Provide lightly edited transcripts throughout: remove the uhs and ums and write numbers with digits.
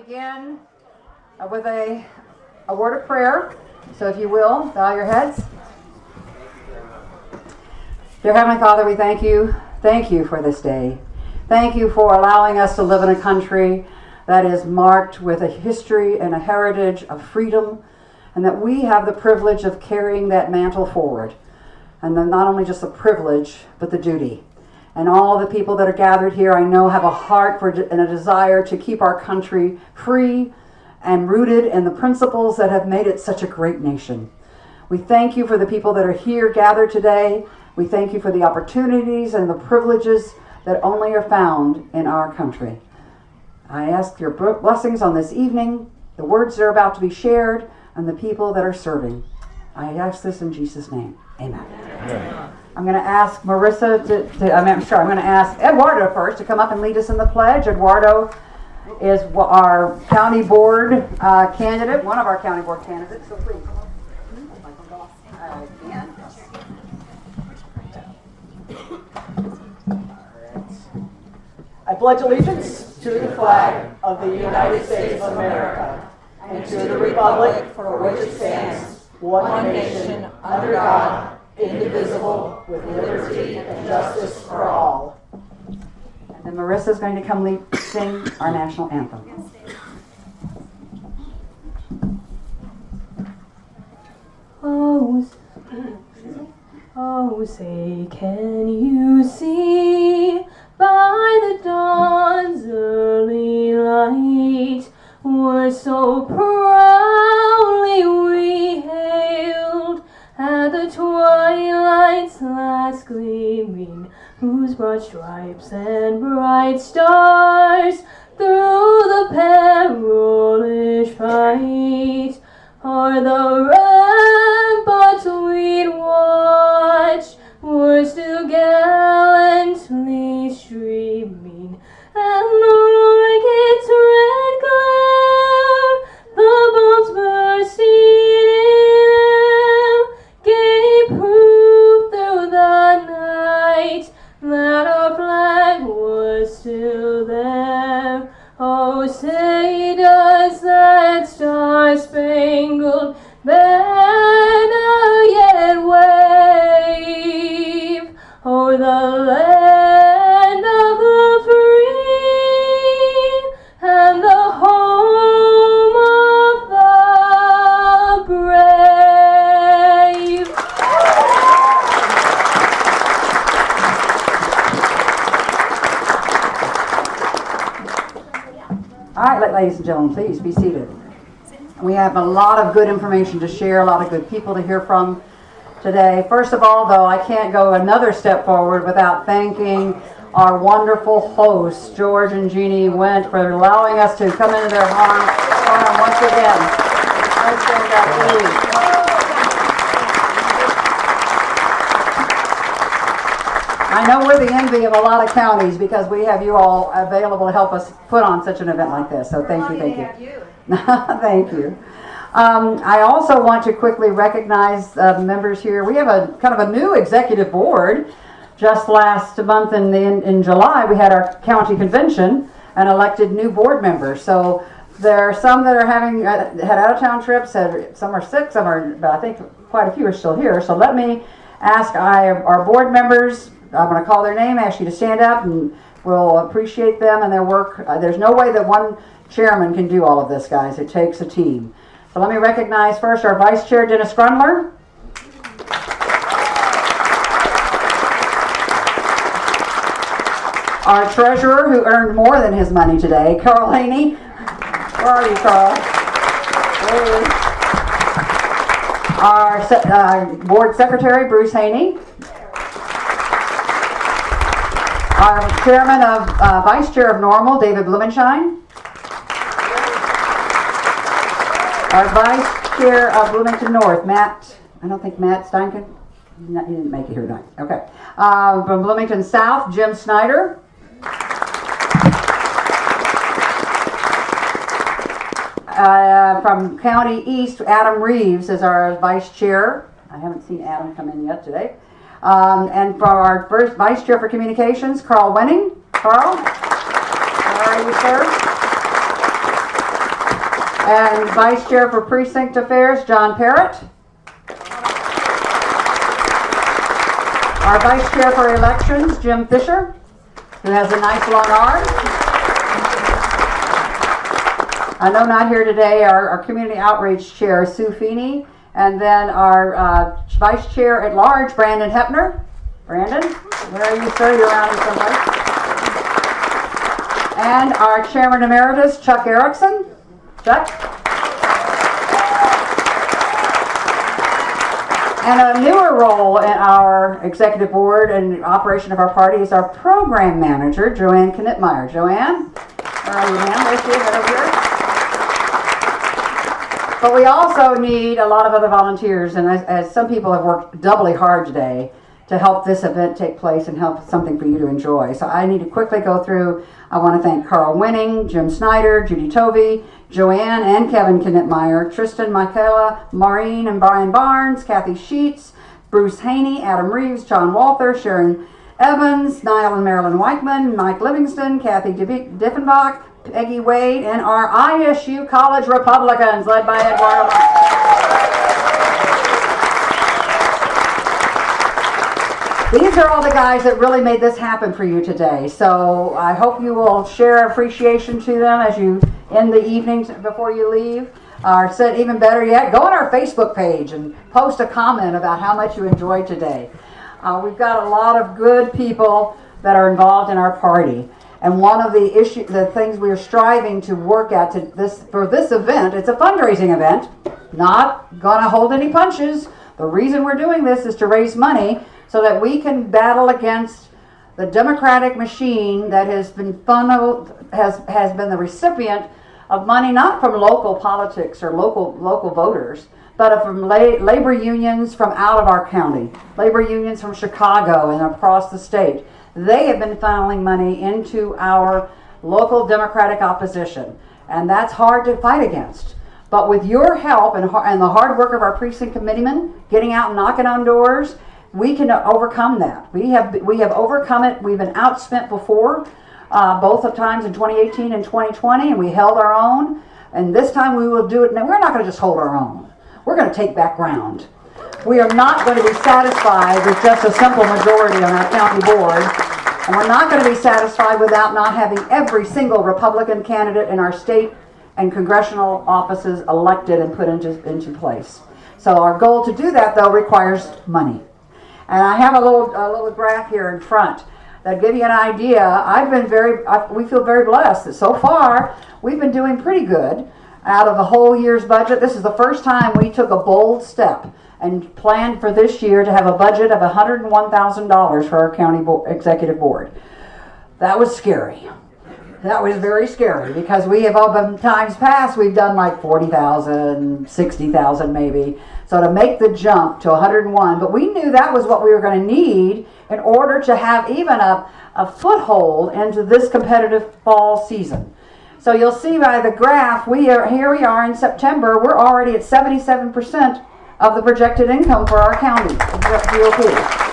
begin with a word of prayer. So if you will, bow your heads. Dear Heavenly Father, we thank you. Thank you for this day. Thank you for allowing us to live in a country that is marked with a history and a heritage of freedom, and that we have the privilege of carrying that mantle forward. And then not only just the privilege, but the duty. And all the people that are gathered here, I know, have a heart for and a desire to keep our country free and rooted in the principles that have made it such a great nation. We thank you for the people that are here gathered today. We thank you for the opportunities and the privileges that only are found in our country. I ask your blessings on this evening, the words that are about to be shared, and the people that are serving. I ask this in Jesus' name. Amen. Amen. I'm going to ask Marissa I'm going to ask Eduardo first to come up and lead us in the pledge. Eduardo is our county board candidate, one of our county board candidates, so please. I pledge allegiance to the flag of the United States of America and to the republic for which it stands, one nation, under God, indivisible, with liberty and justice for all. And then Marissa's going to come sing our national anthem. Oh, say, can you see by the dawn's early light what so proudly we hailed at the twilight's last gleaming, whose broad stripes and bright stars through the perilous fight are the ramparts we'd watch were still gallantly streaming, and like its red glare the bombs bursting in gave proof through the night that our flag was still there. Oh, say does that star-spangled banner yet wave o'er the land of the free and the home of the brave? All right, ladies and gentlemen, please be seated. We have a lot of good information to share, a lot of good people to hear from today. First of all, though, I can't go another step forward without thanking our wonderful hosts, George and Jeannie Went, for allowing us to come into their home once again. Let's stand up, please. I know we're the envy of a lot of counties because we have you all available to help us put on such an event like this. So thank you. Thank you. I also want to quickly recognize members here. We have a kind of a new executive board. Just last month in July, we had our county convention and elected new board members. So there are some that are having had out-of-town trips. Some are sick. But I think quite a few are still here. So let me ask our board members. I'm going to call their name, ask you to stand up, and we'll appreciate them and their work. There's no way that one chairman can do all of this, guys. It takes a team. So let me recognize first our Vice Chair, Dennis Grundler. Our Treasurer, who earned more than his money today, Carl Haney. Where are you, Carl? Our Board Secretary, Bruce Haney. Our Chairman of Vice Chair of Normal, David Blumenshine. Our Vice Chair of Bloomington North, Matt, I don't think Matt Steinken, he didn't make it here tonight. Okay. From Bloomington South, Jim Snyder. From County East, Adam Reeves is our Vice Chair. I haven't seen Adam come in yet today. And for our first Vice Chair for Communications, Carl Wenning. Carl, how are you, sir? And Vice Chair for Precinct Affairs, John Parrott. Our Vice Chair for Elections, Jim Fisher, who has a nice long arm. I know not here today, our Community Outreach Chair, Sue Feeney, and then our Vice Chair at Large, Brandon Hepner. Brandon, where are you, sir? You're around here somewhere. And our Chairman Emeritus, Chuck Erickson. Chuck? And a newer role in our executive board and operation of our party is our program manager, Joanne Knittmeyer. Joanne? Where are you, ma'am? There's you, right over here. But we also need a lot of other volunteers, and as some people have worked doubly hard today to help this event take place and help something for you to enjoy. So I need to quickly go through. I want to thank Carl Winning, Jim Snyder, Judy Tovey, Joanne and Kevin Knittmeyer, Tristan, Michaela, Maureen and Brian Barnes, Kathy Sheets, Bruce Haney, Adam Reeves, John Walther, Sharon Evans, Niall and Marilyn Weichman, Mike Livingston, Kathy Diffenbach, Peggy Wade, and our ISU College Republicans led by Eduardo. These are all the guys that really made this happen for you today. So I hope you will share appreciation to them as you end the evening before you leave. Or said even better yet, go on our Facebook page and post a comment about how much you enjoyed today. We've got a lot of good people that are involved in our party. And one of the things we are striving to work at for this event, it's a fundraising event, not gonna hold any punches. The reason we're doing this is to raise money so that we can battle against the Democratic machine that has been funneled, has been the recipient of money not from local politics or local voters, but from labor unions from out of our county, labor unions from Chicago and across the state. They have been funneling money into our local Democratic opposition, and that's hard to fight against. But with your help and the hard work of our precinct committeemen, getting out and knocking on doors, we can overcome that. We have overcome it. We've been outspent before, both of times in 2018 and 2020, and we held our own. And this time we will do it. Now, we're not going to just hold our own. We're going to take back ground. We are not going to be satisfied with just a simple majority on our county board. And we're not going to be satisfied without not having every single Republican candidate in our state and congressional offices elected and put into place. So our goal to do that, though, requires money. And I have a little graph here in front that give you an idea. We feel very blessed that so far we've been doing pretty good out of a whole year's budget. This is the first time we took a bold step and planned for this year to have a budget of $101,000 for our county executive board. That was scary. That was very scary because we have all been times past we've done like 40,000, 60,000 maybe. So to make the jump to 101, but we knew that was what we were going to need in order to have even a foothold into this competitive fall season. So you'll see by the graph, here we are in September, we're already at 77% of the projected income for our county GOP.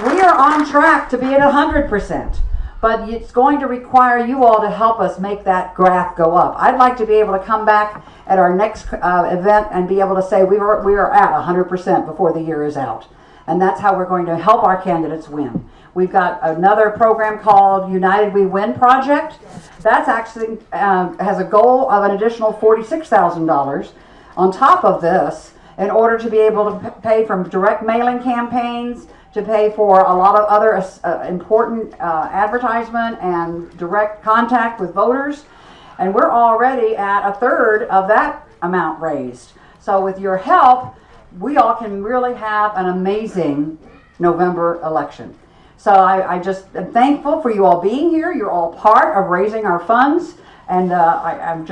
We are on track to be at 100%, but it's going to require you all to help us make that graph go up. I'd like to be able to come back at our next event and be able to say we are at 100% before the year is out. And that's how we're going to help our candidates win. We've got another program called United We Win Project. That's actually has a goal of an additional $46,000 on top of this in order to be able to pay from direct mailing campaigns, to pay for a lot of other important advertisement and direct contact with voters. And we're already at a third of that amount raised. So with your help, we all can really have an amazing November election. So I just am thankful for you all being here. You're all part of raising our funds. And I'm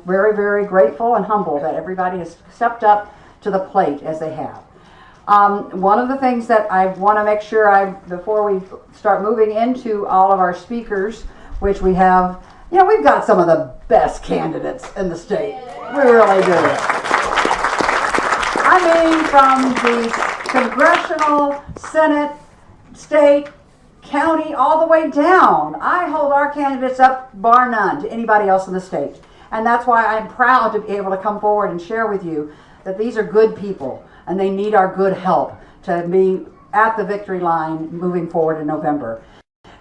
very, very grateful and humble that everybody has stepped up to the plate as they have. One of the things that I want to make sure before we start moving into all of our speakers, which we have, we've got some of the best candidates in the state. We really do. I mean, from the congressional, Senate, state, county all the way down. I hold our candidates up, bar none, to anybody else in the state. And that's why I'm proud to be able to come forward and share with you that these are good people and they need our good help to be at the victory line moving forward in November.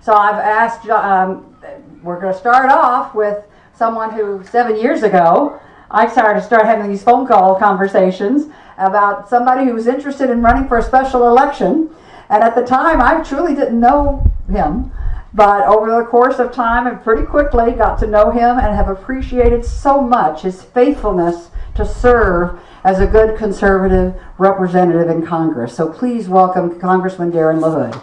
So I've asked, we're going to start off with someone who 7 years ago, I started having these phone call conversations about somebody who was interested in running for a special election. And at the time, I truly didn't know him. But over the course of time, and pretty quickly got to know him and have appreciated so much his faithfulness to serve as a good conservative representative in Congress. So please welcome Congressman Darren LaHood.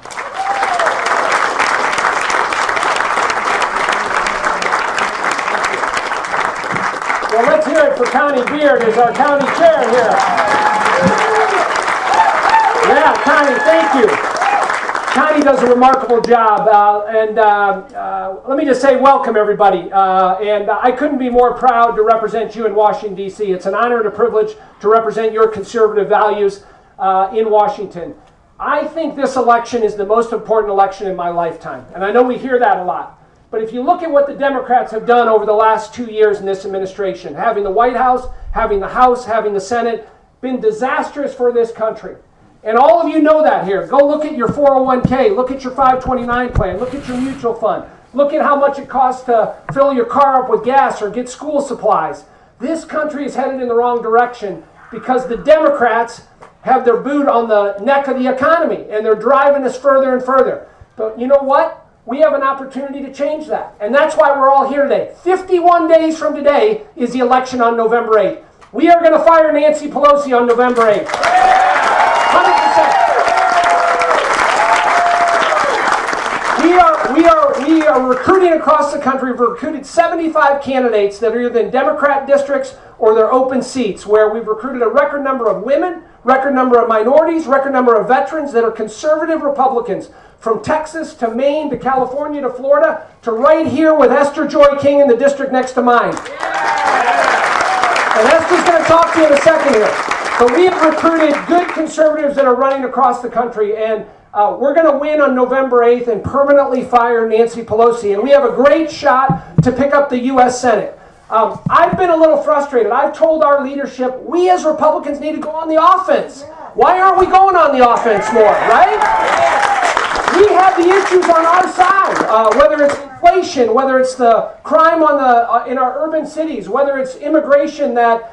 Well, let's hear it for Connie Beard as our county chair here. Yeah, Connie, thank you. Connie does a remarkable job, let me just say welcome, everybody. I couldn't be more proud to represent you in Washington, D.C. It's an honor and a privilege to represent your conservative values in Washington. I think this election is the most important election in my lifetime, and I know we hear that a lot. But if you look at what the Democrats have done over the last 2 years in this administration, having the White House, having the House, having the Senate, been disastrous for this country. And all of you know that here. Go look at your 401k, look at your 529 plan, look at your mutual fund, look at how much it costs to fill your car up with gas or get school supplies. This country is headed in the wrong direction because the Democrats have their boot on the neck of the economy and they're driving us further and further. But you know what? We have an opportunity to change that. And that's why we're all here today. 51 days from today is the election on November 8th. We are going to fire Nancy Pelosi on November 8th. 100%. We are recruiting across the country. We've recruited 75 candidates that are either in Democrat districts or they're open seats, where we've recruited a record number of women, record number of minorities, record number of veterans that are conservative Republicans, from Texas to Maine to California to Florida to right here with Esther Joy King in the district next to mine. And Esther's going to talk to you in a second here. But we have recruited good conservatives that are running across the country, and we're going to win on November 8th and permanently fire Nancy Pelosi. And we have a great shot to pick up the U.S. Senate. I've been a little frustrated. I've told our leadership, we as Republicans need to go on the offense. Why aren't we going on the offense more, right? We have the issues on our side, whether it's inflation, whether it's the crime in our urban cities, whether it's immigration that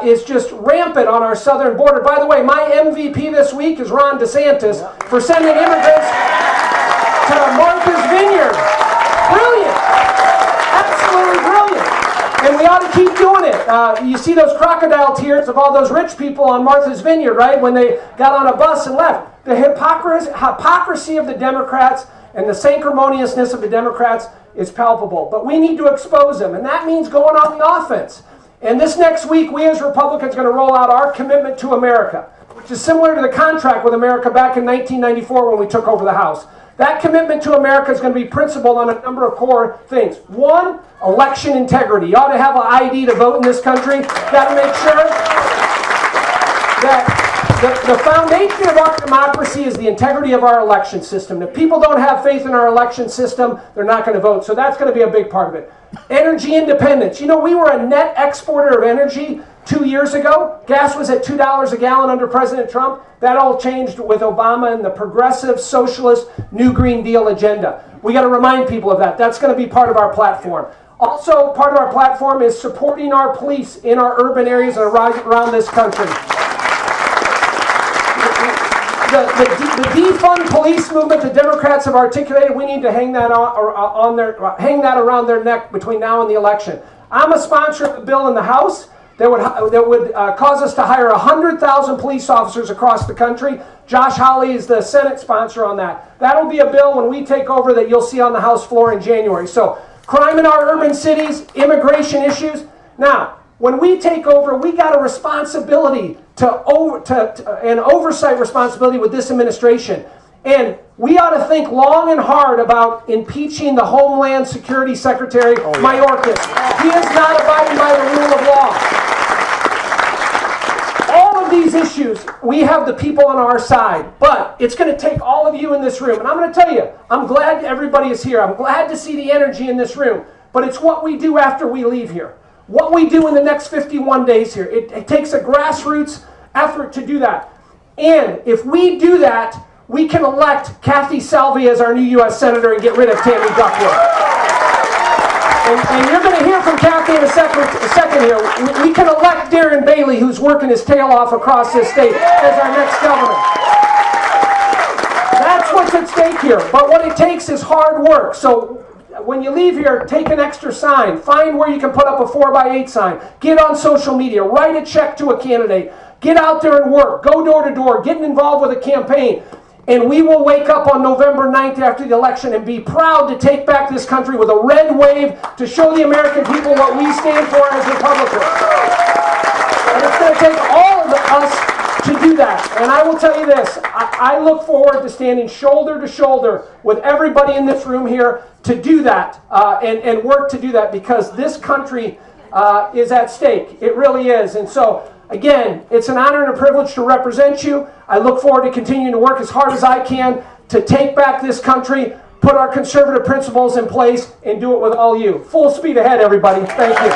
is just rampant on our southern border. By the way, my MVP this week is Ron DeSantis for sending immigrants to Martha's Vineyard. Brilliant. Absolutely brilliant. And we ought to keep doing it. You see those crocodile tears of all those rich people on Martha's Vineyard, right? When they got on a bus and left. The hypocrisy of the Democrats and the sanctimoniousness of the Democrats is palpable. But we need to expose them, and that means going on the offense. And this next week, we as Republicans are going to roll out our commitment to America, which is similar to the contract with America back in 1994 when we took over the House. That commitment to America is going to be principled on a number of core things. One, election integrity. You ought to have an ID to vote in this country. Got to make sure that the foundation of our democracy is the integrity of our election system. If people don't have faith in our election system, they're not going to vote. So that's going to be a big part of it. Energy independence. You know, we were a net exporter of energy 2 years ago. Gas was at $2 a gallon under President Trump. That all changed with Obama and the progressive, socialist, New Green Deal agenda. We got to remind people of that. That's going to be part of our platform. Also, part of our platform is supporting our police in our urban areas and around this country. The defund police movement the Democrats have articulated, we need to hang that around their neck between now and the election. I'm a sponsor of a bill in the House that would cause us to hire 100,000 police officers across the country. Josh Hawley is the Senate sponsor on that. That'll be a bill when we take over that you'll see on the House floor in January. So crime in our urban cities, immigration issues. Now, when we take over, we got a responsibility an oversight responsibility with this administration. And we ought to think long and hard about impeaching the Homeland Security Secretary, Mayorkas. He is not abiding by the rule of law. All of these issues, we have the people on our side, but it's going to take all of you in this room. And I'm going to tell you, I'm glad everybody is here. I'm glad to see the energy in this room. But it's what we do after we leave here. What we do in the next 51 days here. It takes a grassroots effort to do that. And if we do that, we can elect Kathy Salvi as our new U.S. Senator and get rid of Tammy Duckworth. And you're going to hear from Kathy in a second here. We can elect Darren Bailey, who's working his tail off across this state, as our next governor. That's what's at stake here. But what it takes is hard work. So when you leave here, take an extra sign. Find where you can put up a 4x8 sign. Get on social media. Write a check to a candidate. Get out there and work. Go door to door. Get involved with a campaign. And we will wake up on November 9th after the election and be proud to take back this country with a red wave to show the American people what we stand for as Republicans. And it's going to take all of us to do that. And I will tell you this, I look forward to standing shoulder to shoulder with everybody in this room here to do that and work to do that, because this country is at stake. It really is. And so, again, it's an honor and a privilege to represent you. I look forward to continuing to work as hard as I can to take back this country, put our conservative principles in place, and do it with all you. Full speed ahead, everybody. Thank you.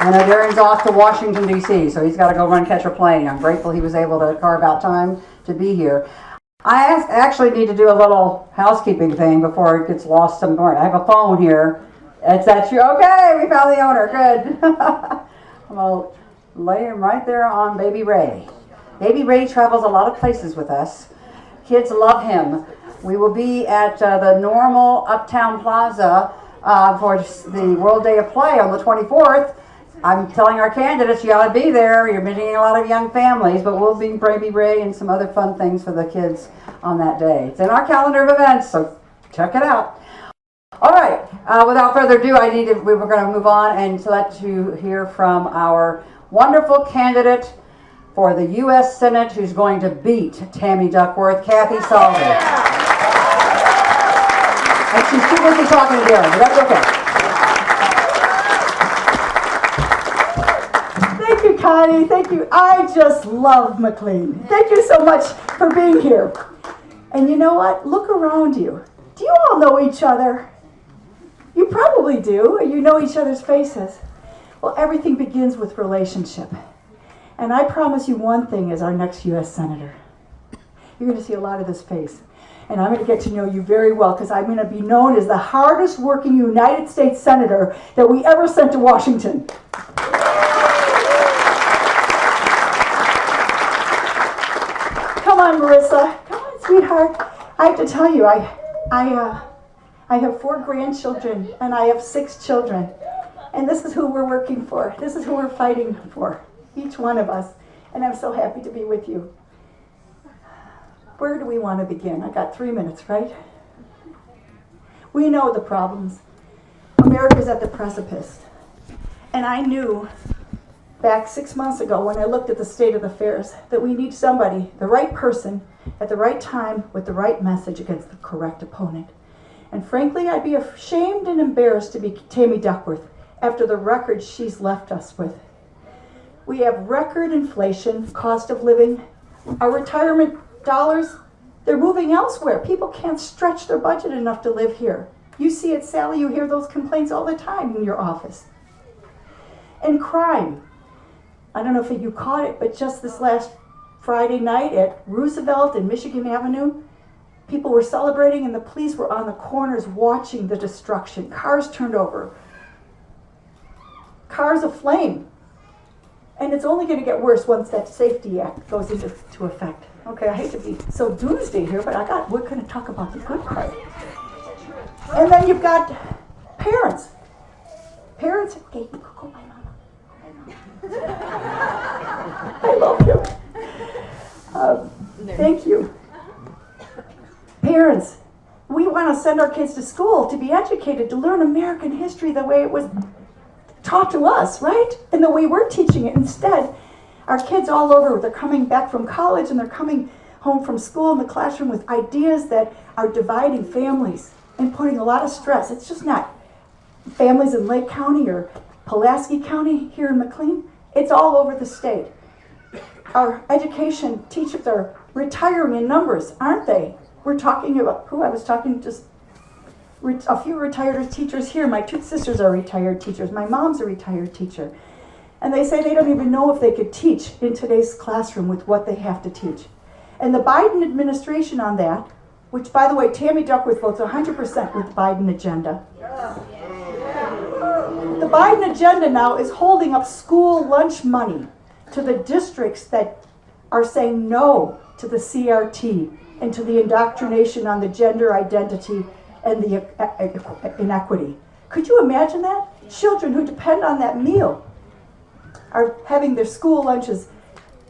I know Darren's off to Washington, D.C., so he's got to go run catch a plane. I'm grateful he was able to carve out time to be here. I actually need to do a little housekeeping thing before it gets lost somewhere. I have a phone here. That's you. Okay, we found the owner. Good. I'm going to lay him right there on Baby Ray. Baby Ray travels a lot of places with us. Kids love him. We will be at the Normal Uptown Plaza for the World Day of Play on the 24th. I'm telling our candidates, you ought to be there. You're meeting a lot of young families, but we'll be Baby Ray and some other fun things for the kids on that day. It's in our calendar of events, so check it out. All right, without further ado, we were going to move on and let you hear from our wonderful candidate for the U.S. Senate who's going to beat Tammy Duckworth, Kathy Salvi. And she's too busy talking to Darren, but that's okay. Thank you, Connie. Thank you. I just love McLean. Thank you so much for being here. And you know what? Look around you. Do you all know each other? You probably do. You know each other's faces. Well, everything begins with relationship. And I promise you one thing as our next U.S. Senator. You're going to see a lot of this face. And I'm going to get to know you very well, because I'm going to be known as the hardest working United States Senator that we ever sent to Washington. Come on, Marissa. Come on, sweetheart. I have to tell you, I have 4 grandchildren and I have 6 children. And this is who we're working for. This is who we're fighting for, each one of us. And I'm so happy to be with you. Where do we want to begin? I got 3 minutes, right? We know the problems. America's at the precipice. And I knew back 6 months ago when I looked at the state of affairs that we need somebody, the right person, at the right time with the right message against the correct opponent. And frankly, I'd be ashamed and embarrassed to be Tammy Duckworth after the record she's left us with. We have record inflation, cost of living. Our retirement dollars, they're moving elsewhere. People can't stretch their budget enough to live here. You see it, Sally, you hear those complaints all the time in your office. And crime. I don't know if you caught it, but just this last Friday night at Roosevelt and Michigan Avenue, people were celebrating and the police were on the corners watching the destruction. Cars turned over. Cars aflame. And it's only going to get worse once that Safety Act goes into effect. Okay, I hate to be so doomsday here, but we're going to talk about the good part. And then you've got parents. Parents, okay, you could go my mama. I love you. Thank you. Parents, we want to send our kids to school to be educated, to learn American history the way it was taught to us, right? And the way we're teaching it. Instead, our kids all over, they're coming back from college and they're coming home from school in the classroom with ideas that are dividing families and putting a lot of stress. It's just not families in Lake County or Pulaski County here in McLean. It's all over the state. Our education teachers are retiring in numbers, aren't they? We're talking about who I was talking just a few retired teachers here. My two sisters are retired teachers. My mom's a retired teacher. And they say they don't even know if they could teach in today's classroom with what they have to teach. And the Biden administration on that, which, by the way, Tammy Duckworth votes 100% with the Biden agenda. The Biden agenda now is holding up school lunch money to the districts that are saying no to the CRT and to the indoctrination on the gender identity and the inequity. Could you imagine that? Children who depend on that meal are having their school lunches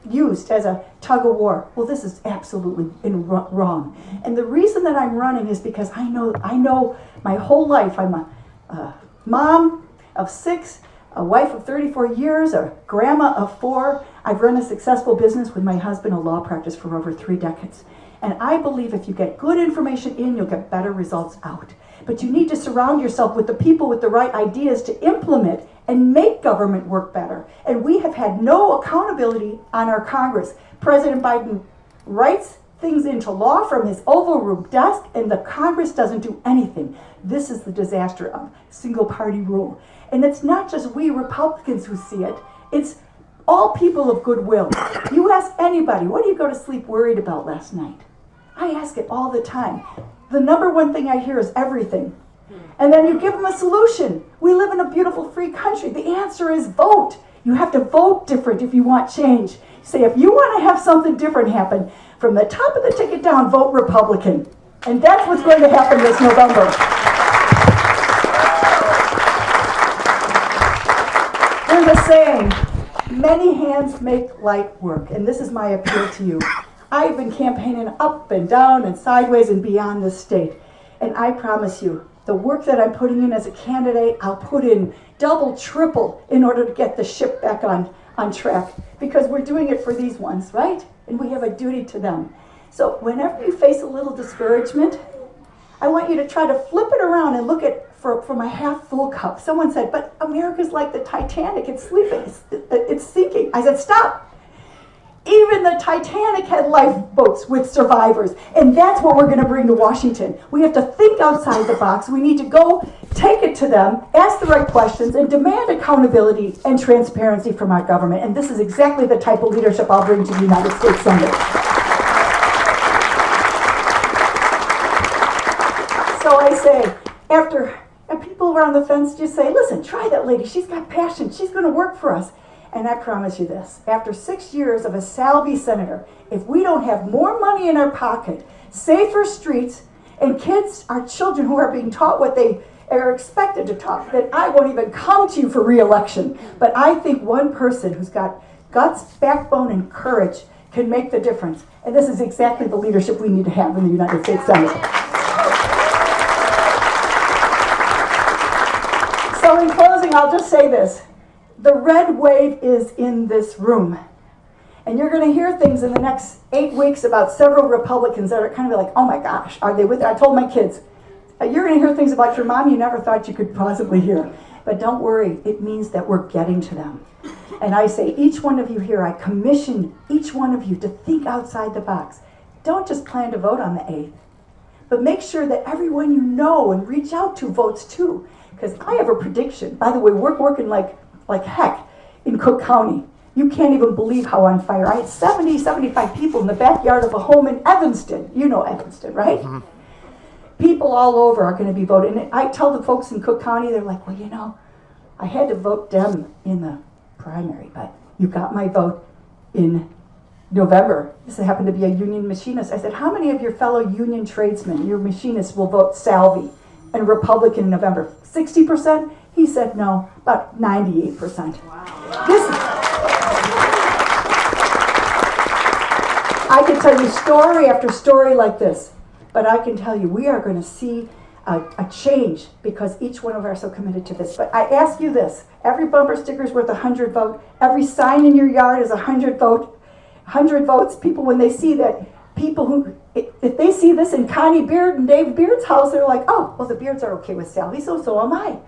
used as a tug of war. Well, this is absolutely wrong. And the reason that I'm running is because I know my whole life. I'm a mom of 6, a wife of 34 years, a grandma of 4. I've run a successful business with my husband, a law practice for over 3 decades. And I believe if you get good information in, you'll get better results out. But you need to surround yourself with the people with the right ideas to implement and make government work better. And we have had no accountability on our Congress. President Biden writes things into law from his Oval Room desk, and the Congress doesn't do anything. This is the disaster of single party rule. And it's not just we Republicans who see it, it's all people of goodwill. You ask anybody, what do you go to sleep worried about last night? I ask it all the time. The number one thing I hear is everything. And then you give them a solution. We live in a beautiful free country. The answer is vote. You have to vote different if you want change. Say, if you want to have something different happen, from the top of the ticket down, vote Republican. And that's what's going to happen this November. There's a saying, many hands make light work. And this is my appeal to you. I've been campaigning up and down and sideways and beyond this state. And I promise you, the work that I'm putting in as a candidate, I'll put in double, triple in order to get the ship back on track. Because we're doing it for these ones, right? And we have a duty to them. So whenever you face a little discouragement, I want you to try to flip it around and look at from a half full cup. Someone said, but America's like the Titanic, it's sleeping, it's sinking. I said, stop. Even the Titanic had lifeboats with survivors, and that's what we're going to bring to Washington. We have to think outside the box. We need to go take it to them, ask the right questions, and demand accountability and transparency from our government. And this is exactly the type of leadership I'll bring to the United States Senate. So I say, after people around the fence just say, listen, try that lady. She's got passion. She's going to work for us. And I promise you this, after 6 years of a Salve senator, if we don't have more money in our pocket, safer streets, and kids, our children who are being taught what they are expected to talk, then I won't even come to you for re-election. But I think one person who's got guts, backbone, and courage can make the difference. And this is exactly the leadership we need to have in the United States Senate. So in closing, I'll just say this. The red wave is in this room. And you're going to hear things in the next 8 weeks about several Republicans that are kind of like, oh my gosh, are they with it? I told my kids, you're going to hear things about your mom you never thought you could possibly hear. But don't worry, it means that we're getting to them. And I say, each one of you here, I commission each one of you to think outside the box. Don't just plan to vote on the 8th, but make sure that everyone you know and reach out to votes too. Because I have a prediction. By the way, we're working like heck in Cook County. You can't even believe how on fire. I had 75 people in the backyard of a home in Evanston. You know Evanston, right? Mm-hmm. People all over are going to be voting. And I tell the folks in Cook County, they're like, well, you know, I had to vote Dem in the primary, but you got my vote in November. This happened to be a union machinist. I said, how many of your fellow union tradesmen, your machinists, will vote Salve and Republican in November? 60%? He said no, about 98%. Wow. I can tell you story after story like this, but I can tell you we are going to see a change because each one of us are so committed to this. But I ask you this, every bumper sticker is worth 100 votes. Every sign in your yard is 100 votes. People, when they see that, if they see this in Connie Beard and Dave Beard's house, they're like, oh, well, the Beards are okay with Salve, so am I.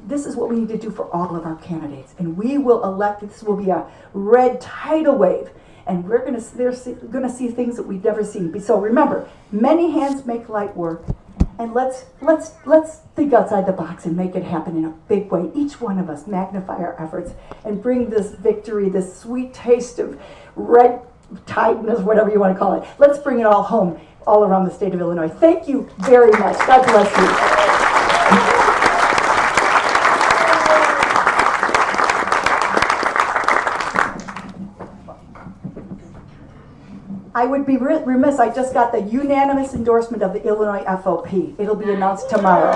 this is what we need to do for all of our candidates. And we will elect, this will be a red tidal wave. And they're going to see things that we've never seen. So remember, many hands make light work. And let's think outside the box and make it happen in a big way. Each one of us magnify our efforts and bring this victory, this sweet taste of red tideness, whatever you want to call it. Let's bring it all home, all around the state of Illinois. Thank you very much. God bless you. I would be remiss, I just got the unanimous endorsement of the Illinois FOP. It'll be announced tomorrow.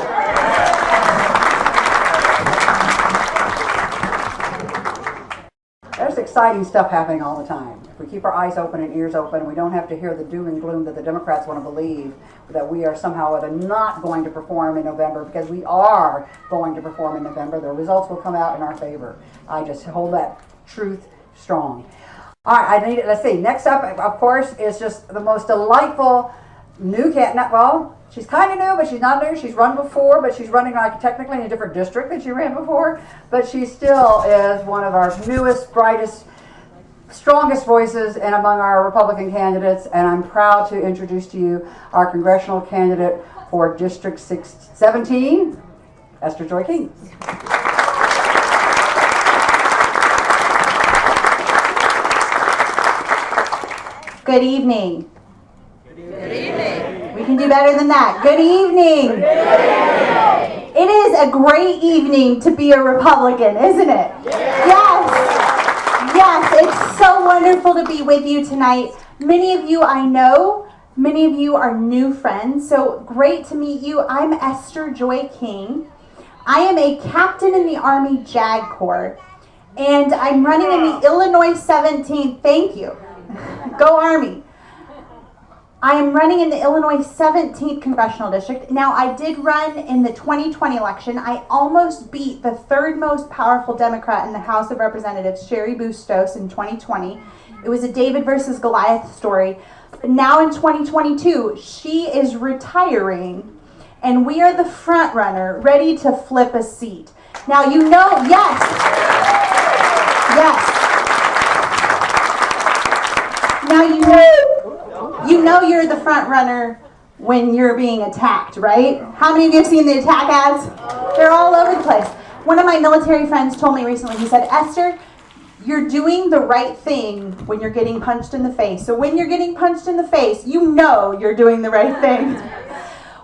There's exciting stuff happening all the time. If we keep our eyes open and ears open, we don't have to hear the doom and gloom that the Democrats want to believe that we are somehow or other not going to perform in November, because we are going to perform in November. The results will come out in our favor. I just hold that truth strong. All right, let's see. Next up, of course, is just the most delightful new candidate. Well, she's kind of new, but she's not new. She's run before, but she's running like technically in a different district than she ran before. But she still is one of our newest, brightest, strongest voices and among our Republican candidates. And I'm proud to introduce to you our congressional candidate for District 17, Esther Joy King. Good evening. Good evening. We can do better than that. Good evening. Good evening. It is a great evening to be a Republican, isn't it? Yes. Yes, it's so wonderful to be with you tonight. Many of you I know, many of you are new friends, so great to meet you. I'm Esther Joy King. I am a captain in the Army JAG Corps, and I'm running in the Illinois 17th. Thank you. Go Army. I am running in the Illinois 17th Congressional District. Now, I did run in the 2020 election. I almost beat the third most powerful Democrat in the House of Representatives, Sherry Bustos, in 2020. It was a David versus Goliath story. But now in 2022, she is retiring, and we are the front runner, ready to flip a seat. Now, you know, yes. Now you know you're the front runner when you're being attacked, right? How many of you have seen the attack ads? They're all over the place. One of my military friends told me recently, he said, Esther, you're doing the right thing when you're getting punched in the face. So when you're getting punched in the face, you know you're doing the right thing.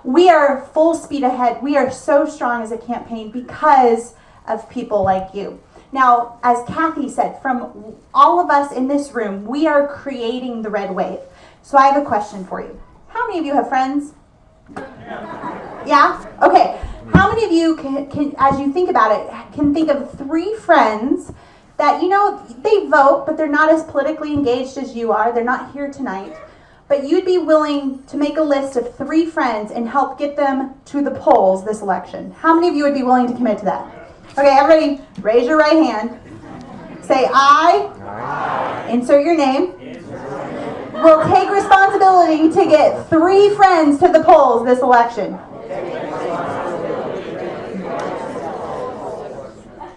We are full speed ahead. We are so strong as a campaign because of people like you. Now, as Kathy said, from all of us in this room, we are creating the red wave. So I have a question for you. How many of you have friends? Yeah? Okay. How many of you can, as you think about it, can think of 3 friends that, you know, they vote, but they're not as politically engaged as you are. They're not here tonight. But you'd be willing to make a list of 3 friends and help get them to the polls this election. How many of you would be willing to commit to that? Okay, everybody, raise your right hand. Say I. Insert your name. We'll take responsibility to get 3 friends to the polls this election.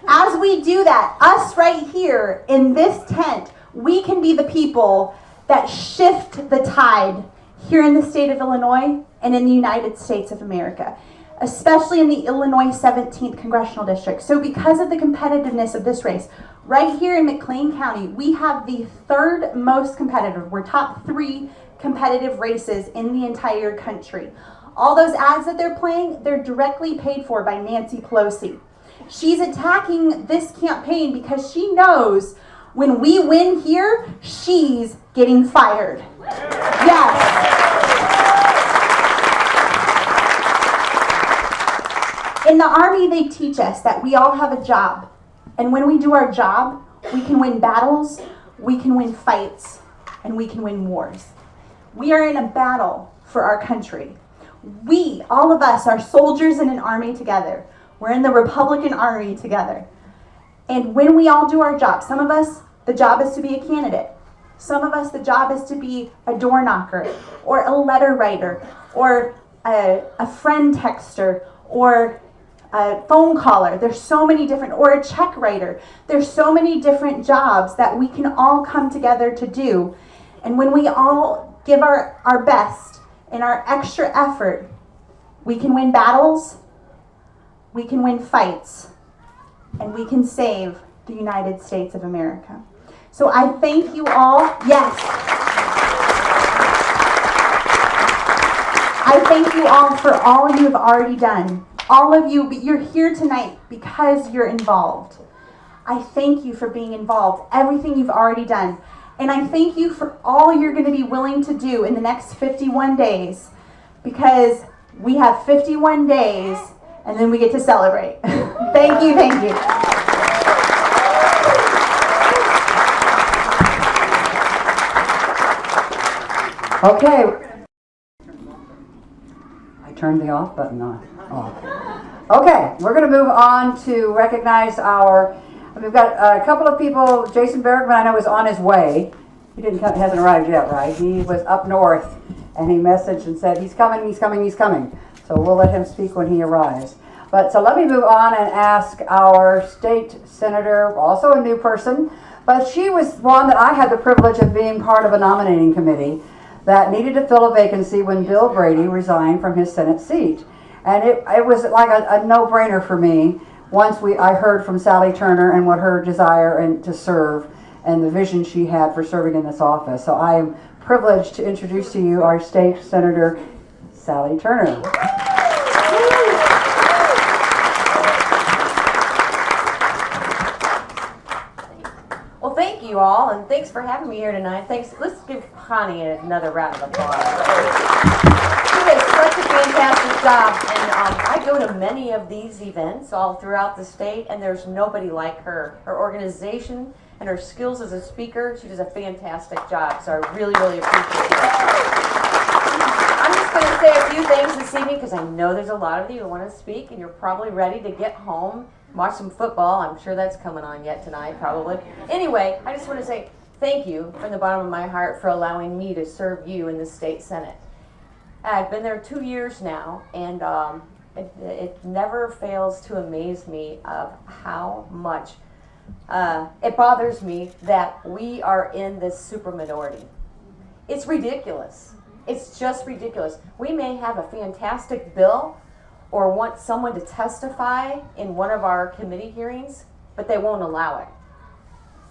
As we do that, us right here in this tent, we can be the people that shift the tide here in the state of Illinois and in the United States of America, especially in the Illinois 17th Congressional District. So because of the competitiveness of this race, right here in McLean County, we have the 3rd most competitive. We're top 3 competitive races in the entire country. All those ads that they're playing, they're directly paid for by Nancy Pelosi. She's attacking this campaign because she knows when we win here, she's getting fired. Yes. In the Army, they teach us that we all have a job. And when we do our job, we can win battles, we can win fights, and we can win wars. We are in a battle for our country. We, all of us, are soldiers in an army together. We're in the Republican Army together. And when we all do our job, some of us, the job is to be a candidate. Some of us, the job is to be a door knocker, or a letter writer, or a friend texter, or a phone caller. There's so many different, or a check writer. There's so many different jobs that we can all come together to do. And when we all give our best and our extra effort, we can win battles, we can win fights, and we can save the United States of America. So I thank you all. Yes. I thank you all for all you have already done. All of you, you're here tonight because you're involved. I thank you for being involved, everything you've already done. And I thank you for all you're going to be willing to do in the next 51 days, because we have 51 days and then we get to celebrate. Thank you, thank you. Okay. I turned the off button on. Okay, we're going to move on to recognize we've got a couple of people. Jason Bergman, I know, is on his way. He hasn't arrived yet, right? He was up north, and he messaged and said, he's coming, he's coming, he's coming. So we'll let him speak when he arrives. But so let me move on and ask our state senator, also a new person, but she was one that I had the privilege of being part of a nominating committee that needed to fill a vacancy when Bill Brady resigned from his Senate seat. And it was like a no-brainer for me once I heard from Sally Turner and what her desire and to serve and the vision she had for serving in this office. So I am privileged to introduce to you our state senator, Sally Turner. Well, thank you all, and thanks for having me here tonight. Thanks. Let's give Connie another round of applause. She does such a fantastic job, and I go to many of these events all throughout the state, and there's nobody like her. Her organization and her skills as a speaker, she does a fantastic job, so I really, really appreciate it. I'm just going to say a few things this evening, because I know there's a lot of you who want to speak, and you're probably ready to get home, watch some football. I'm sure that's coming on yet tonight, probably. Anyway, I just want to say thank you from the bottom of my heart for allowing me to serve you in the state Senate. I've been there 2 years now, and it never fails to amaze me of how much it bothers me that we are in this super minority. It's ridiculous. It's just ridiculous. We may have a fantastic bill or want someone to testify in one of our committee hearings, but they won't allow it.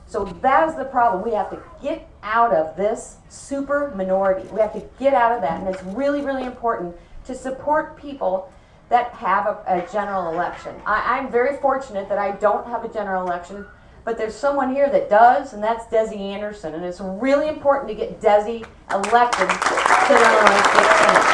So that is the problem. We have to get out of this super minority. We have to get out of that, and it's really, really important to support people that have a general election. I'm very fortunate that I don't have a general election, but there's someone here that does, and that's Desi Anderson, and it's really important to get Desi elected to the Illinois State Senate.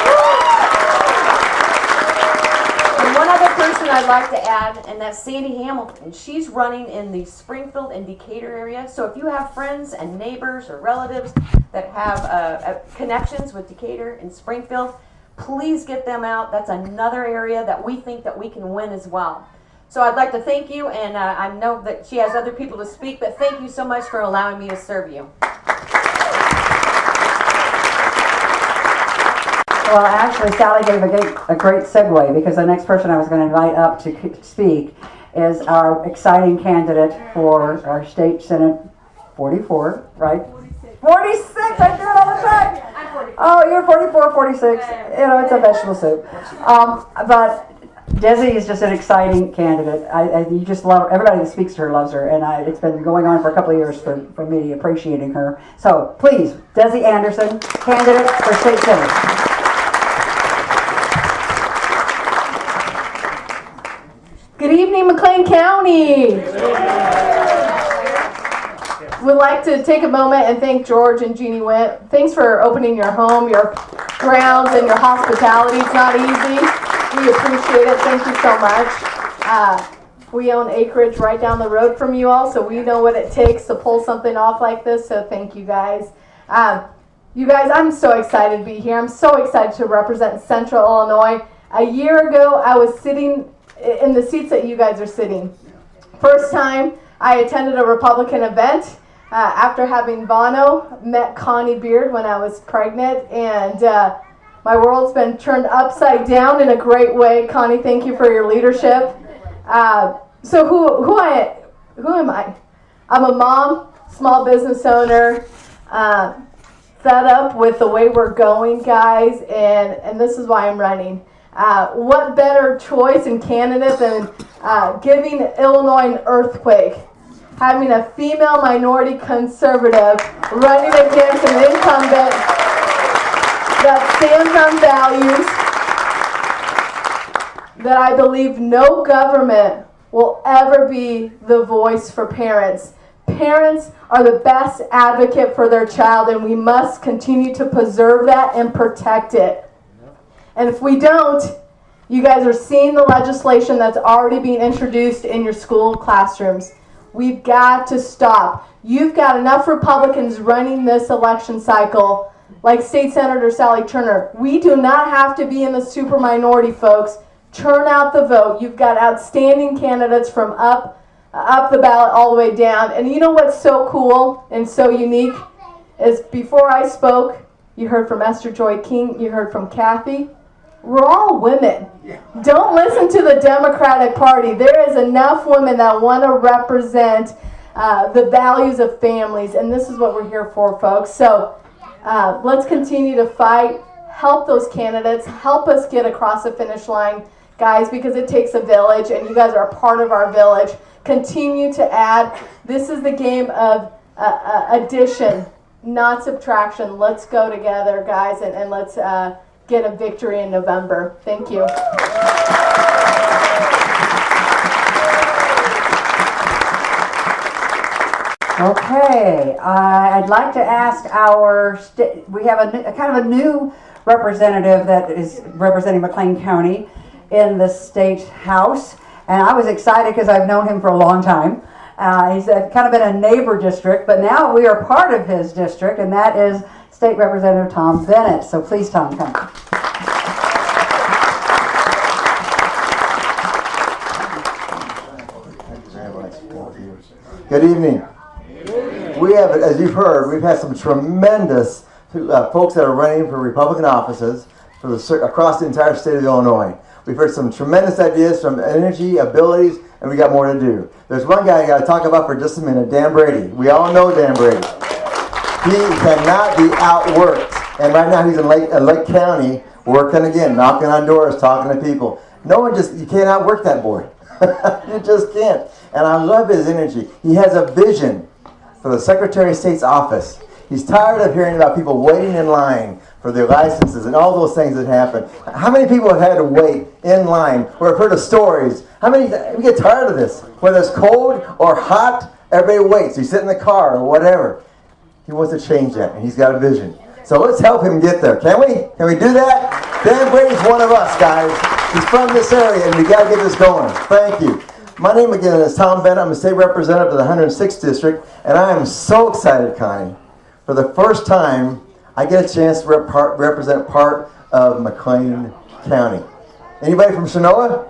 And one other person I'd like to add, and that's Sandy Hamilton. She's running in the Springfield and Decatur area. So if you have friends and neighbors or relatives that have connections with Decatur and Springfield, please get them out. That's another area that we think that we can win as well. So I'd like to thank you, and I know that she has other people to speak, but thank you so much for allowing me to serve you. Well, actually, Sally gave a great segue, because the next person I was going to invite up to speak is our exciting candidate for our state Senate 44, right? 46! I do it all the time! I'm 44. Oh, you're 44, 46. You know, it's a vegetable soup. But Desi is just an exciting candidate. You just love her. Everybody that speaks to her loves her, and it's been going on for a couple of years for me appreciating her. So please, Desi Anderson, candidate for state Senate. Good evening, McLean County. We'd like to take a moment and thank George and Jeannie Went. Thanks for opening your home, your grounds, and your hospitality. It's not easy. We appreciate it. Thank you so much. We own acreage right down the road from you all, so we know what it takes to pull something off like this, so thank you guys. You guys, I'm so excited to be here. I'm so excited to represent Central Illinois. A year ago, I was sitting in the seats that you guys are sitting. First time I attended a Republican event after having Bono, met Connie Beard when I was pregnant, and My world's been turned upside down in a great way. Connie, thank you for your leadership. So who am I? I'm a mom, small business owner, fed up with the way we're going, guys, and this is why I'm running. What better choice and candidate than giving Illinois an earthquake? Having a female minority conservative running against an incumbent that stands on values that I believe no government will ever be the voice for parents. Parents are the best advocate for their child, and we must continue to preserve that and protect it. And if we don't, you guys are seeing the legislation that's already being introduced in your school classrooms. We've got to stop. You've got enough Republicans running this election cycle, like State Senator Sally Turner. We do not have to be in the super minority, folks. Turn out the vote. You've got outstanding candidates from up the ballot all the way down. And you know what's so cool and so unique is before I spoke, you heard from Esther Joy King, you heard from Kathy. We're all women. Don't listen to the Democratic Party. There is enough women that want to represent the values of families, and this is what we're here for, folks. So let's continue to fight, help those candidates, help us get across the finish line, guys, because it takes a village, and you guys are a part of our village. Continue to add. This is the game of addition, not subtraction. Let's go together, guys, and let's get a victory in November. Thank you. Okay, I'd like to ask we have a kind of a new representative that is representing McLean County in the state house, and I was excited because I've known him for a long time. He's kind of been a neighbor district, but now we are part of his district, and that is State Representative Tom Bennett. So please, Tom, come. Good evening. We have, as you've heard, we've had some tremendous folks that are running for Republican offices across the entire state of Illinois. We've heard some tremendous ideas from energy, abilities, and we got more to do. There's one guy I got to talk about for just a minute, Dan Brady. We all know Dan Brady. He cannot be outworked. And right now he's in Lake County working again, knocking on doors, talking to people. You can't outwork that boy. You just can't. And I love his energy. He has a vision for the Secretary of State's office. He's tired of hearing about people waiting in line for their licenses and all those things that happen. How many people have had to wait in line or have heard of stories? We get tired of this. Whether it's cold or hot, everybody waits. You sit in the car or whatever. He wants to change that, and he's got a vision. So let's help him get there. Can we? Can we do that? Dan Brady's one of us, guys. He's from this area, and we got to get this going. Thank you. My name again is Tom Bennett. I'm a state representative of the 106th District, and I am so excited, Connie. For the first time, I get a chance to represent part of McLean County. Anybody from Chenoa?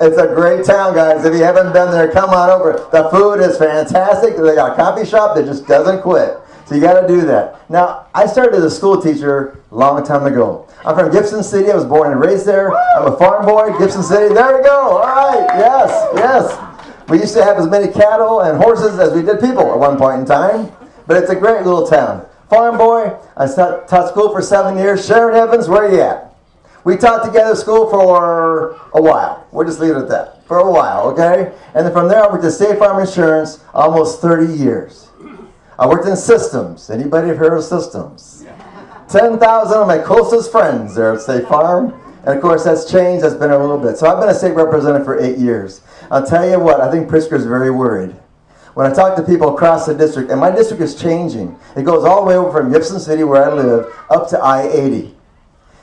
It's a great town, guys. If you haven't been there, come on over. The food is fantastic. They got a coffee shop that just doesn't quit. So you got to do that. Now, I started as a school teacher a long time ago. I'm from Gibson City. I was born and raised there. I'm a farm boy, Gibson City. There we go. All right. Yes, yes. We used to have as many cattle and horses as we did people at one point in time. But it's a great little town. Farm boy. I taught school for 7 years. Sharon Evans, where are you at? We taught together school for a while. We'll just leave it at that. For a while, okay? And then from there, I worked at State Farm Insurance almost 30 years. I worked in systems. Anybody have heard of systems? 10,000 of my closest friends there at State Farm. And of course, that's changed. That's been a little bit. So I've been a state representative for 8 years. I'll tell you what, I think Pritzker's very worried. When I talk to people across the district, and my district is changing. It goes all the way over from Gibson City, where I live, up to I-80.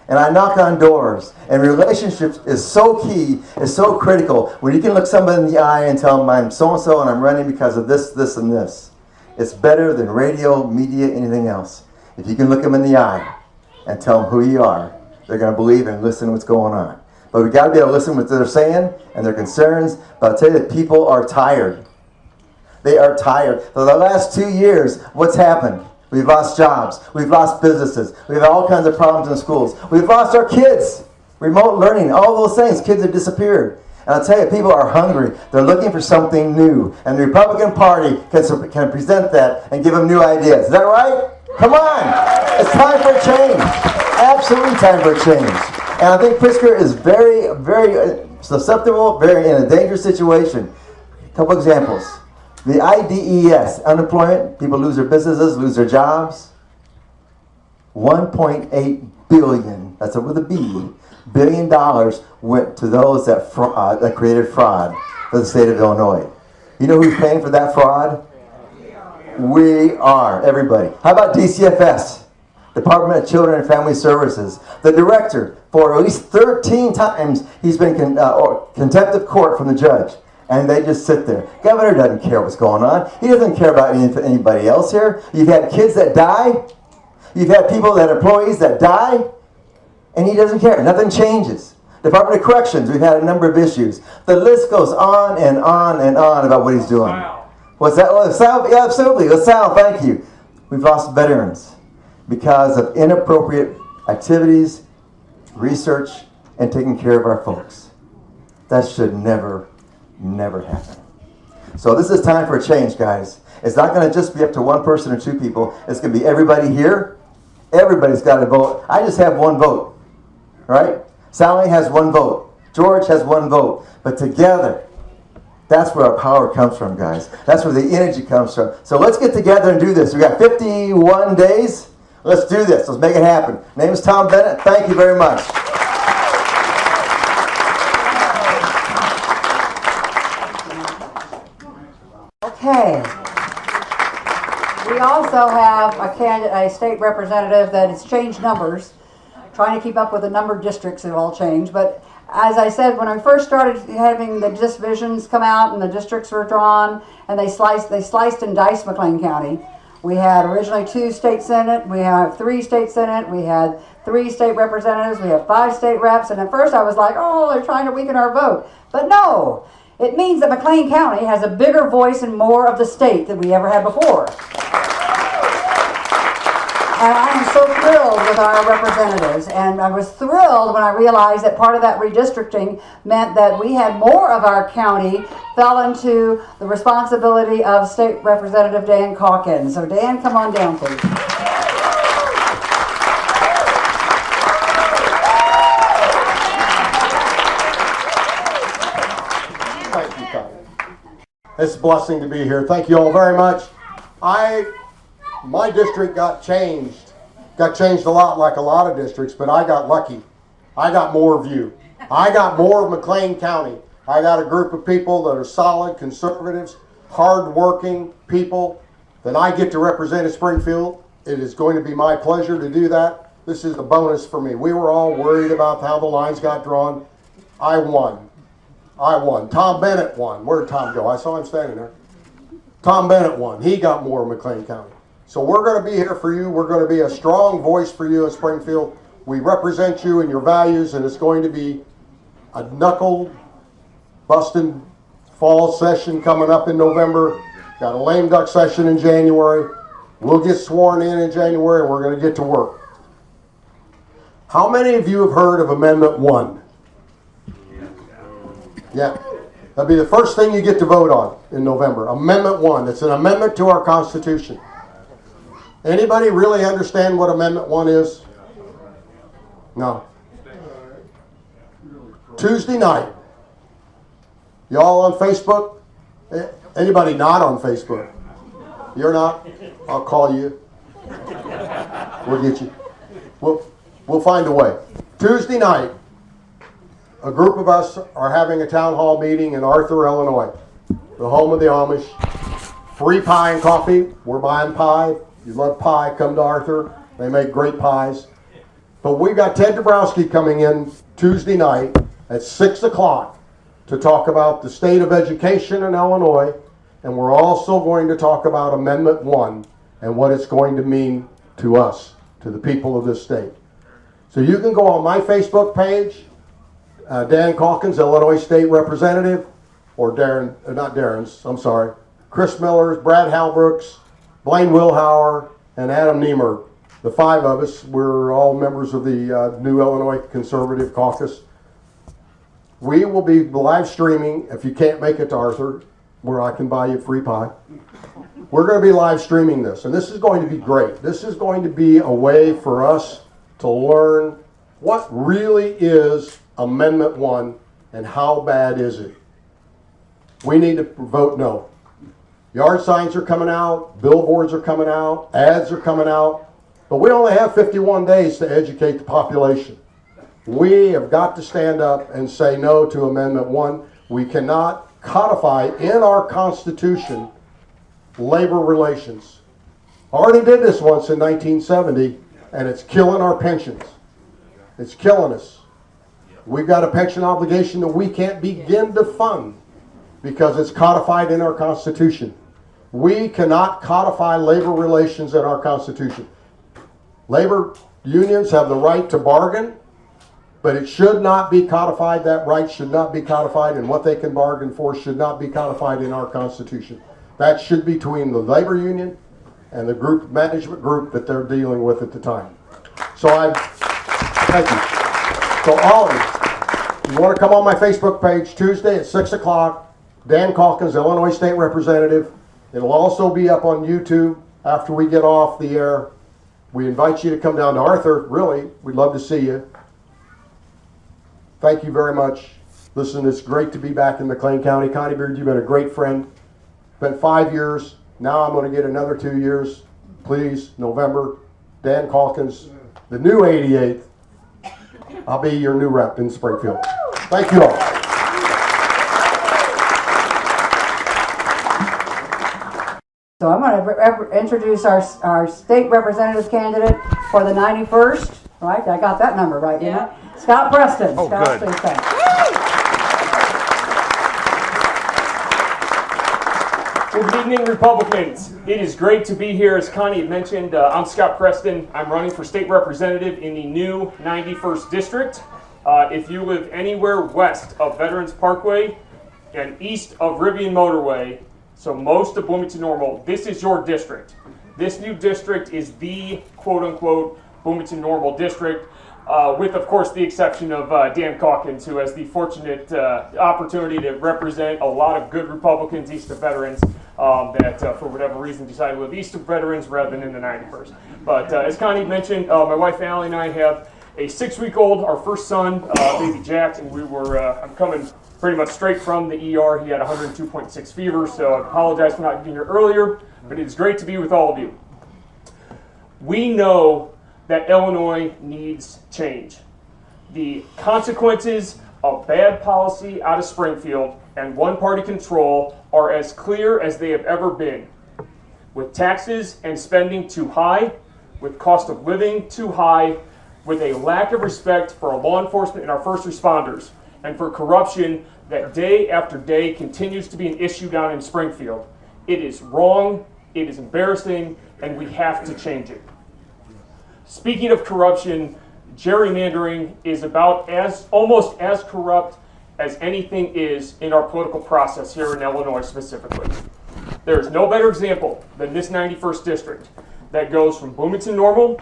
And I knock on doors. And relationships is so key, is so critical. When you can look somebody in the eye and tell them, I'm so-and-so and I'm running because of this, this, and this. It's better than radio, media, anything else. If you can look them in the eye and tell them who you are, they're going to believe and listen to what's going on. But we've got to be able to listen to what they're saying and their concerns. But I'll tell you that people are tired. They are tired. For the last 2 years, what's happened? We've lost jobs. We've lost businesses. We've had all kinds of problems in schools. We've lost our kids. Remote learning, all those things. Kids have disappeared. And I'll tell you, people are hungry. They're looking for something new. And the Republican Party can present that and give them new ideas. Is that right? Come on. It's time for a change. Absolutely time for a change. And I think Pritzker is very, very susceptible, very in a dangerous situation. A couple examples. The IDES, unemployment, people lose their businesses, lose their jobs. 1.8 billion, that's with a B, $billion went to those that created fraud for the state of Illinois. You know who's paying for that fraud? We are, everybody. How about DCFS, Department of Children and Family Services? The director, for at least 13 times, he's been contempt of court from the judge. And they just sit there. Governor doesn't care what's going on. He doesn't care about anybody else here. You've had kids that die. You've had employees that die. And he doesn't care. Nothing changes. Department of Corrections, we've had a number of issues. The list goes on and on and on about what he's doing. Wow. What's that? LaSalle? Yeah, absolutely. LaSalle, thank you. We've lost veterans because of inappropriate activities, research, and taking care of our folks. That should never happen. So this is time for a change, guys. It's not going to just be up to one person or two people. It's going to be everybody here. Everybody's got to vote. I just have one vote, right? Sally has one vote. George has one vote. But together, that's where our power comes from, guys. That's where the energy comes from. So let's get together and do this. We got 51 days. Let's do this. Let's make it happen. Name is Tom Bennett. Thank you very much. Okay. We also have a state representative that has changed numbers, trying to keep up with the number of districts that have all changed. But as I said, when I first started having the divisions come out and the districts were drawn, and they sliced and diced McLean County. We had originally 2 state senate, we have 3 state senate, we had 3 state representatives, we have 5 state reps, and at first I was like, oh, they're trying to weaken our vote. But no, it means that McLean County has a bigger voice and more of the state than we ever had before. And I am so thrilled with our representatives. And I was thrilled when I realized that part of that redistricting meant that we had more of our county fell into the responsibility of State Representative Dan Calkins. So Dan, come on down, please. Thank you, Connie. It's a blessing to be here. Thank you all very much. My district got changed a lot like a lot of districts, but I got lucky. I got more of you. I got more of McLean County. I got a group of people that are solid, conservatives, hard-working people that I get to represent in Springfield. It is going to be my pleasure to do that. This is a bonus for me. We were all worried about how the lines got drawn. I won. Tom Bennett won. Where'd Tom go? I saw him standing there. Tom Bennett won. He got more of McLean County. So we're going to be here for you. We're going to be a strong voice for you in Springfield. We represent you and your values, and it's going to be a knuckle-busting fall session coming up in November. Got a lame duck session in January. We'll get sworn in January, and we're going to get to work. How many of you have heard of Amendment 1? Yeah. That'll be the first thing you get to vote on in November. Amendment 1. It's an amendment to our Constitution. Anybody really understand what Amendment 1 is? No. Tuesday night. Y'all on Facebook? Anybody not on Facebook? You're not? I'll call you. We'll get you. We'll find a way. Tuesday night, a group of us are having a town hall meeting in Arthur, Illinois, the home of the Amish. Free pie and coffee. We're buying pie. You love pie, come to Arthur. They make great pies. But we've got Ted Dabrowski coming in Tuesday night at 6 o'clock to talk about the state of education in Illinois. And we're also going to talk about Amendment 1 and what it's going to mean to us, to the people of this state. So you can go on my Facebook page, Dan Calkins, Illinois State Representative, or Chris Miller's, Brad Halbrooks, Blaine Wilhauer, and Adam Niemer. The 5 of us, we're all members of the New Illinois Conservative Caucus. We will be live streaming, if you can't make it to Arthur, where I can buy you free pie. We're going to be live streaming this, and this is going to be great. This is going to be a way for us to learn what really is Amendment 1 and how bad is it. We need to vote no. Yard signs are coming out, billboards are coming out, ads are coming out, but we only have 51 days to educate the population. We have got to stand up and say no to Amendment 1. We cannot codify in our Constitution labor relations. Already did this once in 1970, and it's killing our pensions. It's killing us. We've got a pension obligation that we can't begin to fund because it's codified in our Constitution. We cannot codify labor relations in our Constitution. Labor unions have the right to bargain, but it should not be codified. That right should not be codified, and what they can bargain for should not be codified in our Constitution. That should be between the labor union and the group management group that they're dealing with at the time. So thank you. So all of you, you want to come on my Facebook page Tuesday at 6 o'clock, Dan Calkins, Illinois State Representative. It'll also be up on YouTube after we get off the air. We invite you to come down to Arthur. Really, we'd love to see you. Thank you very much. Listen, it's great to be back in McLean County. Connie Beard, you've been a great friend. Been 5 years. Now I'm going to get another 2 years. Please, November. Dan Calkins, the new 88th. I'll be your new rep in Springfield. Thank you all. So I'm going to introduce our state representative candidate for the 91st, right? I got that number right, didn't I? Scott Preston. Oh, Scott, good. please stand. Well, good evening, Republicans. It is great to be here. As Connie had mentioned, I'm Scott Preston. I'm running for state representative in the new 91st District. If you live anywhere west of Veterans Parkway and east of Rivian Motorway, so most of Bloomington Normal, this is your district. This new district is the quote-unquote Bloomington Normal district, with, of course, the exception of Dan Calkins, who has the fortunate opportunity to represent a lot of good Republicans east of Veterans that, for whatever reason, decided to live east of Veterans rather than in the 91st. But as Connie mentioned, my wife Allie and I have a 6-week-old, our first son, baby Jack, and we were, I'm coming pretty much straight from the ER. He had 102.6 fever, so I apologize for not being here earlier, but it is great to be with all of you. We know that Illinois needs change. The consequences of bad policy out of Springfield and one-party control are as clear as they have ever been. With taxes and spending too high, with cost of living too high, with a lack of respect for our law enforcement and our first responders, and for corruption that day after day continues to be an issue down in Springfield. It is wrong, it is embarrassing, and we have to change it. Speaking of corruption, gerrymandering is about almost as corrupt as anything is in our political process here in Illinois specifically. There is no better example than this 91st district that goes from Bloomington Normal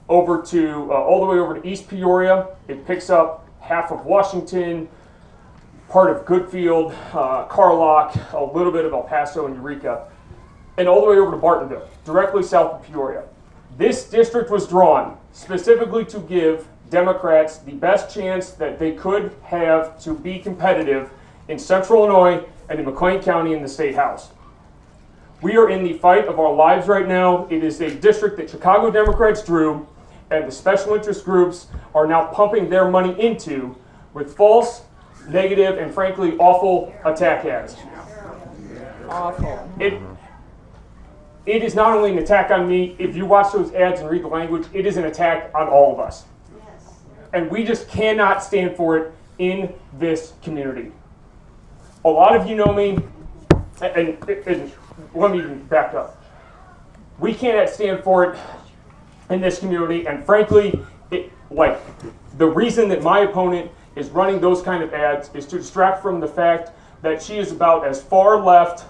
over to all the way over to East Peoria. It picks up half of Washington, part of Goodfield, Carlock, a little bit of El Paso and Eureka, and all the way over to Bartonville, directly south of Peoria. This district was drawn specifically to give Democrats the best chance that they could have to be competitive in Central Illinois and in McLean County in the State House. We are in the fight of our lives right now. It is a district that Chicago Democrats drew, and the special interest groups are now pumping their money into with false, negative, and frankly awful attack ads. Awful. It is not only an attack on me. If you watch those ads and read the language, it is an attack on all of us. And we just cannot stand for it in this community. A lot of you know me, and let me back up. We cannot stand for it in this community, and frankly, the reason that my opponent is running those kind of ads is to distract from the fact that she is about as far left,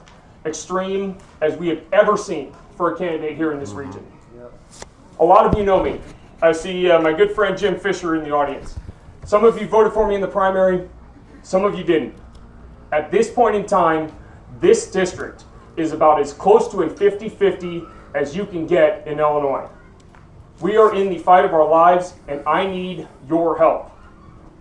extreme as we have ever seen for a candidate here in this region. A lot of you know me. I see my good friend Jim Fisher in the audience. Some of you voted for me in the primary, some of you didn't. At this point in time, this district is about as close to a 50-50 as you can get in Illinois. We are in the fight of our lives, and I need your help.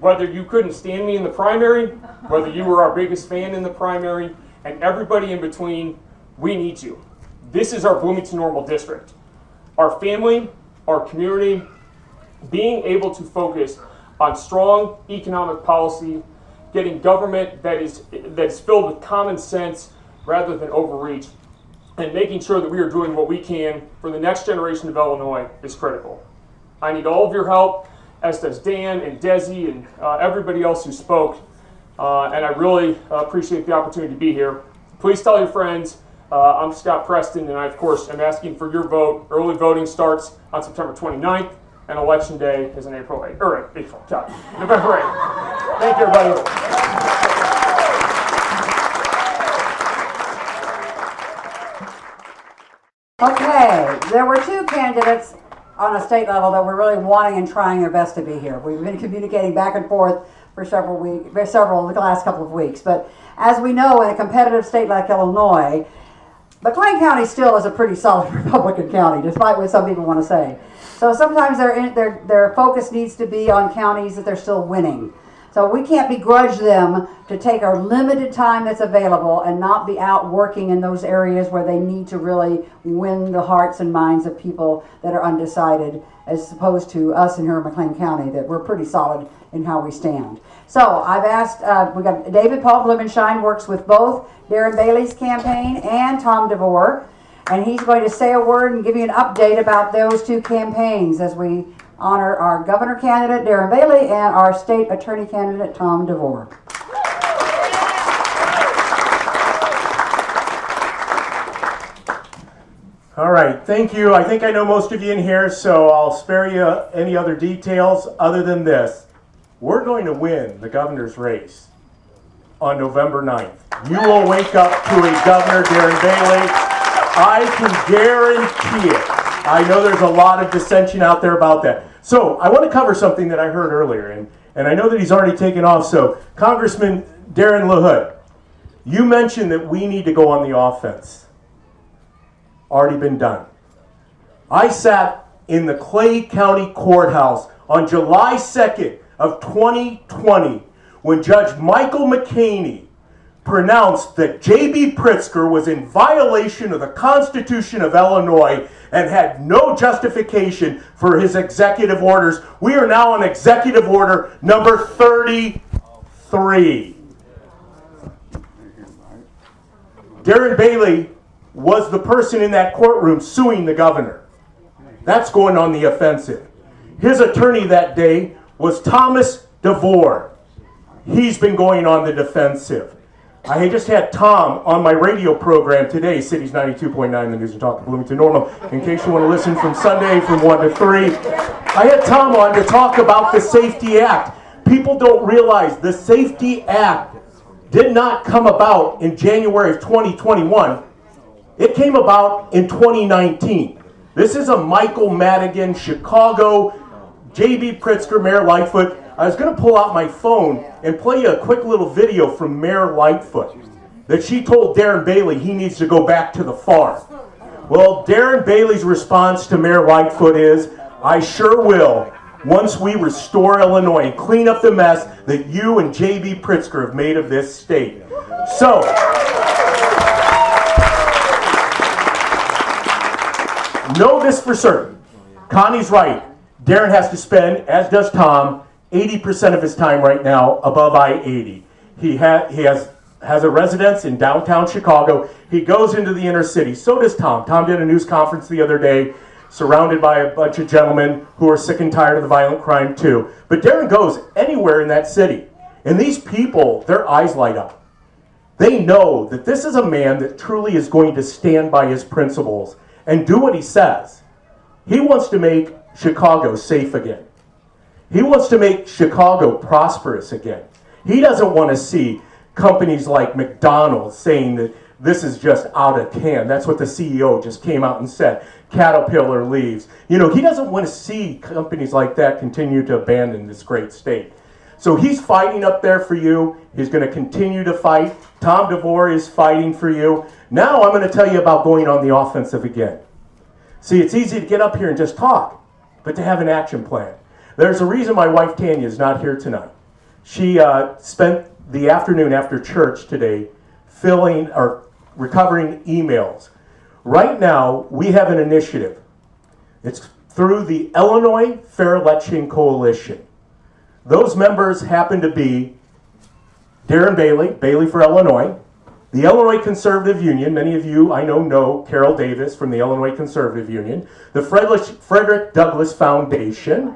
Whether you couldn't stand me in the primary, whether you were our biggest fan in the primary, and everybody in between, we need you. This is our Bloomington Normal district. Our family, our community, being able to focus on strong economic policy, getting government that is filled with common sense rather than overreach, and making sure that we are doing what we can for the next generation of Illinois is critical. I need all of your help, as does Dan and Desi and everybody else who spoke, and I really appreciate the opportunity to be here. Please tell your friends. I'm Scott Preston, and I, of course, am asking for your vote. Early voting starts on September 29th, and Election Day is on November 8th. Thank you, everybody. Okay, there were two candidates on a state level that were really wanting and trying their best to be here. We've been communicating back and forth for several the last couple of weeks. But as we know, in a competitive state like Illinois, McLean County still is a pretty solid Republican county, despite what some people want to say. So sometimes their focus needs to be on counties that they're still winning. So we can't begrudge them to take our limited time that's available and not be out working in those areas where they need to really win the hearts and minds of people that are undecided, as opposed to us in here in McLean County, that we're pretty solid in how we stand. So I've asked, we got David Paul Blumenshine works with both Darren Bailey's campaign and Tom DeVore, and he's going to say a word and give you an update about those two campaigns as we honor our governor candidate, Darren Bailey, and our state attorney candidate, Tom DeVore. All right, thank you. I think I know most of you in here, so I'll spare you any other details other than this. We're going to win the governor's race on November 9th. You will wake up to a Governor Darren Bailey. I can guarantee it. I know there's a lot of dissension out there about that. So I want to cover something that I heard earlier, and I know that he's already taken off. So Congressman Darren LaHood, you mentioned that we need to go on the offense. Already been done. I sat in the Clay County Courthouse on July 2nd of 2020 when Judge Michael McCaney pronounced that J.B. Pritzker was in violation of the Constitution of Illinois and had no justification for his executive orders. We are now on executive order number 33. Darren Bailey was the person in that courtroom suing the governor. That's going on the offensive. His attorney that day was Thomas DeVore. He's been going on the defensive. I just had Tom on my radio program today, Cities 92.9, the News and Talk of Bloomington Normal, in case you want to listen from Sunday from 1 to 3. I had Tom on to talk about the Safety Act. People don't realize the Safety Act did not come about in January of 2021. It came about in 2019. This is a Michael Madigan, Chicago, J.B. Pritzker, Mayor Lightfoot. I was going to pull out my phone and play you a quick little video from Mayor Lightfoot that she told Darren Bailey he needs to go back to the farm. Well, Darren Bailey's response to Mayor Lightfoot is, I sure will, once we restore Illinois and clean up the mess that you and J.B. Pritzker have made of this state. So, know this for certain. Connie's right. Darren has to spend, as does Tom, 80% of his time right now above I-80. He has a residence in downtown Chicago. He goes into the inner city. So does Tom. Tom did a news conference the other day, surrounded by a bunch of gentlemen who are sick and tired of the violent crime too. But Darren goes anywhere in that city. And these people, their eyes light up. They know that this is a man that truly is going to stand by his principles and do what he says. He wants to make Chicago safe again. He wants to make Chicago prosperous again. He doesn't want to see companies like McDonald's saying that this is just out of hand. That's what the CEO just came out and said. Caterpillar leaves. You know, he doesn't want to see companies like that continue to abandon this great state. So he's fighting up there for you. He's going to continue to fight. Tom DeVore is fighting for you. Now I'm going to tell you about going on the offensive again. See, it's easy to get up here and just talk, but to have an action plan. There's a reason my wife Tanya is not here tonight. She spent the afternoon after church today filling or recovering emails. Right now, we have an initiative. It's through the Illinois Fair Election Coalition. Those members happen to be Darren Bailey for Illinois, the Illinois Conservative Union. Many of you I know Carol Davis from the Illinois Conservative Union, the Frederick Douglass Foundation,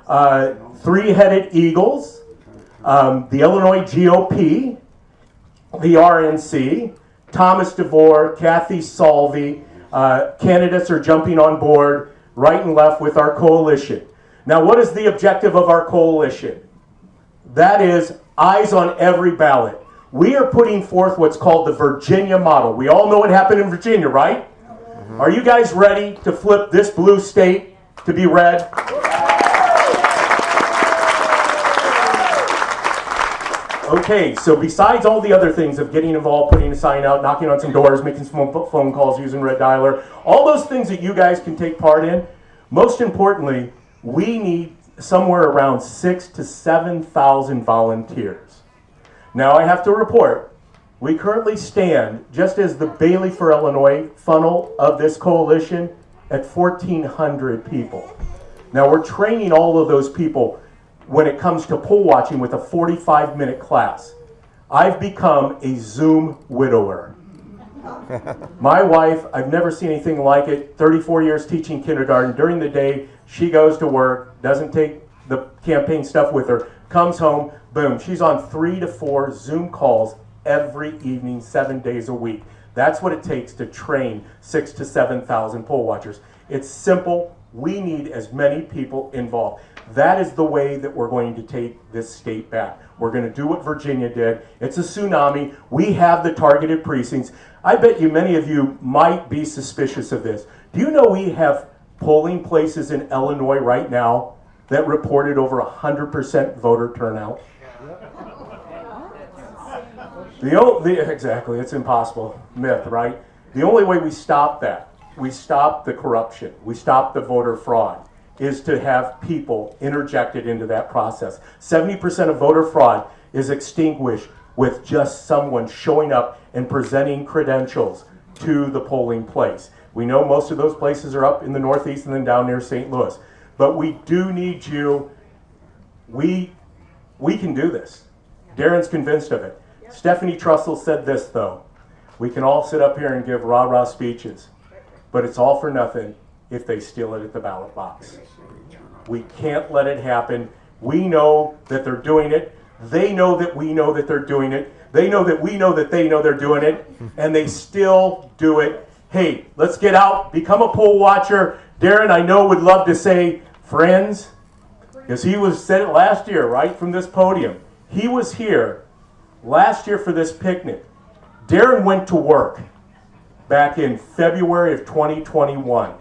Three-Headed Eagles, the Illinois GOP, the RNC, Thomas DeVore, Kathy Salvi. Candidates are jumping on board right and left with our coalition. Now, what is the objective of our coalition? That is eyes on every ballot. We are putting forth what's called the Virginia model. We all know what happened in Virginia, right? Mm-hmm. Are you guys ready to flip this blue state to be red? Okay, so besides all the other things of getting involved, putting a sign out, knocking on some doors, making some phone calls using Red Dialer, all those things that you guys can take part in, most importantly, we need somewhere around 6,000 to 7,000 volunteers. Now I have to report, we currently stand, just as the Bailey for Illinois funnel of this coalition, at 1,400 people. Now we're training all of those people when it comes to poll watching with a 45-minute class. I've become a Zoom widower. My wife, I've never seen anything like it, 34 years teaching kindergarten. During the day, she goes to work, doesn't take the campaign stuff with her, comes home, boom, she's on 3 to 4 Zoom calls every evening, 7 days a week. That's what it takes to train 6,000 to 7,000 poll watchers. It's simple. We need as many people involved. That is the way that we're going to take this state back. We're going to do what Virginia did. It's a tsunami. We have the targeted precincts. I bet you many of you might be suspicious of this. Do you know we have polling places in Illinois right now that reported over 100% voter turnout? Exactly, it's impossible. Myth, right? The only way we stop that, we stop the corruption, we stop the voter fraud, is to have people interjected into that process. 70% of voter fraud is extinguished with just someone showing up and presenting credentials to the polling place. We know most of those places are up in the Northeast and then down near St. Louis. But we do need you. We can do this. Darren's convinced of it. Stephanie Trussell said this, though. We can all sit up here and give rah-rah speeches, but it's all for nothing if they steal it at the ballot box. We can't let it happen. We know that they're doing it. They know that we know that they're doing it. They know that we know that they know they're doing it, and they still do it. Hey, let's get out, become a poll watcher. Darren, I know, would love to say friends, because he said it last year, right, from this podium. He was here last year for this picnic. Darren went to work back in February of 2021.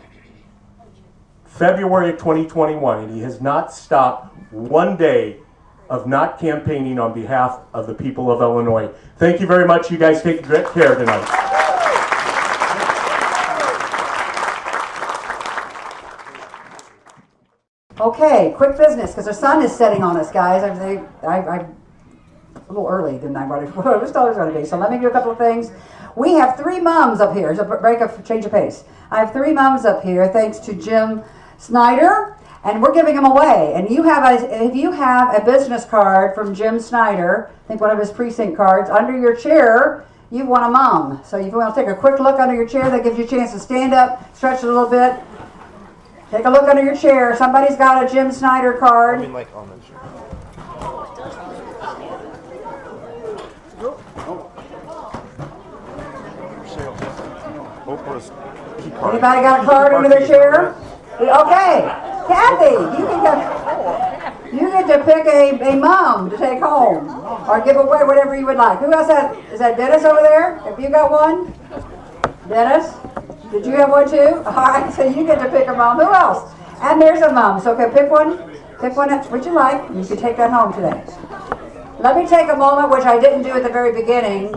February of 2021, and he has not stopped one day of not campaigning on behalf of the people of Illinois. Thank you very much. You guys take great care tonight. Okay, quick business, because the sun is setting on us, guys. I'm a little early than I was going to be, so let me do a couple of things. We have 3 mums up here. So change of pace. I have 3 mums up here, thanks to Jim Snyder, and we're giving them away. And if you have a business card from Jim Snyder, I think one of his precinct cards, under your chair, you've won a mum. So if you want to take a quick look under your chair, that gives you a chance to stand up, stretch it a little bit. Take a look under your chair. Somebody's got a Jim Snyder card. Anybody got a card under their chair? Okay. Kathy, you can go. You get to pick a mom to take home or give away whatever you would like. Who else has, is that Dennis over there? Have you got one? Dennis? Did you have one too? All right, so you get to pick a mom. Who else? And there's a mom. So okay, pick one. Pick one that would you like. You can take that home today. Let me take a moment, which I didn't do at the very beginning,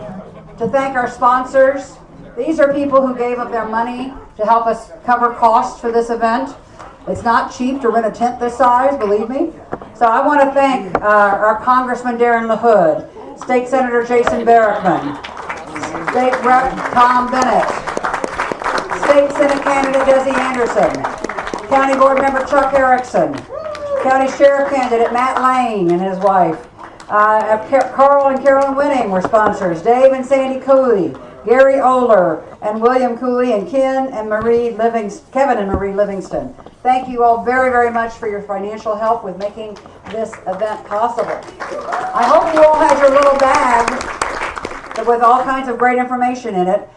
to thank our sponsors. These are people who gave up their money to help us cover costs for this event. It's not cheap to rent a tent this size, believe me. So I want to thank our Congressman Darren LaHood, State Senator Jason Barrickman, State Rep Tom Bennett, State Senate candidate Desi Anderson, County Board Member Chuck Erickson, County Sheriff candidate Matt Lane and his wife. Carl and Carolyn Winning were sponsors. Dave and Sandy Cooley, Gary Oler and William Cooley, and Kevin and Marie Livingston. Thank you all very, very much for your financial help with making this event possible. I hope you all had your little bag with all kinds of great information in it.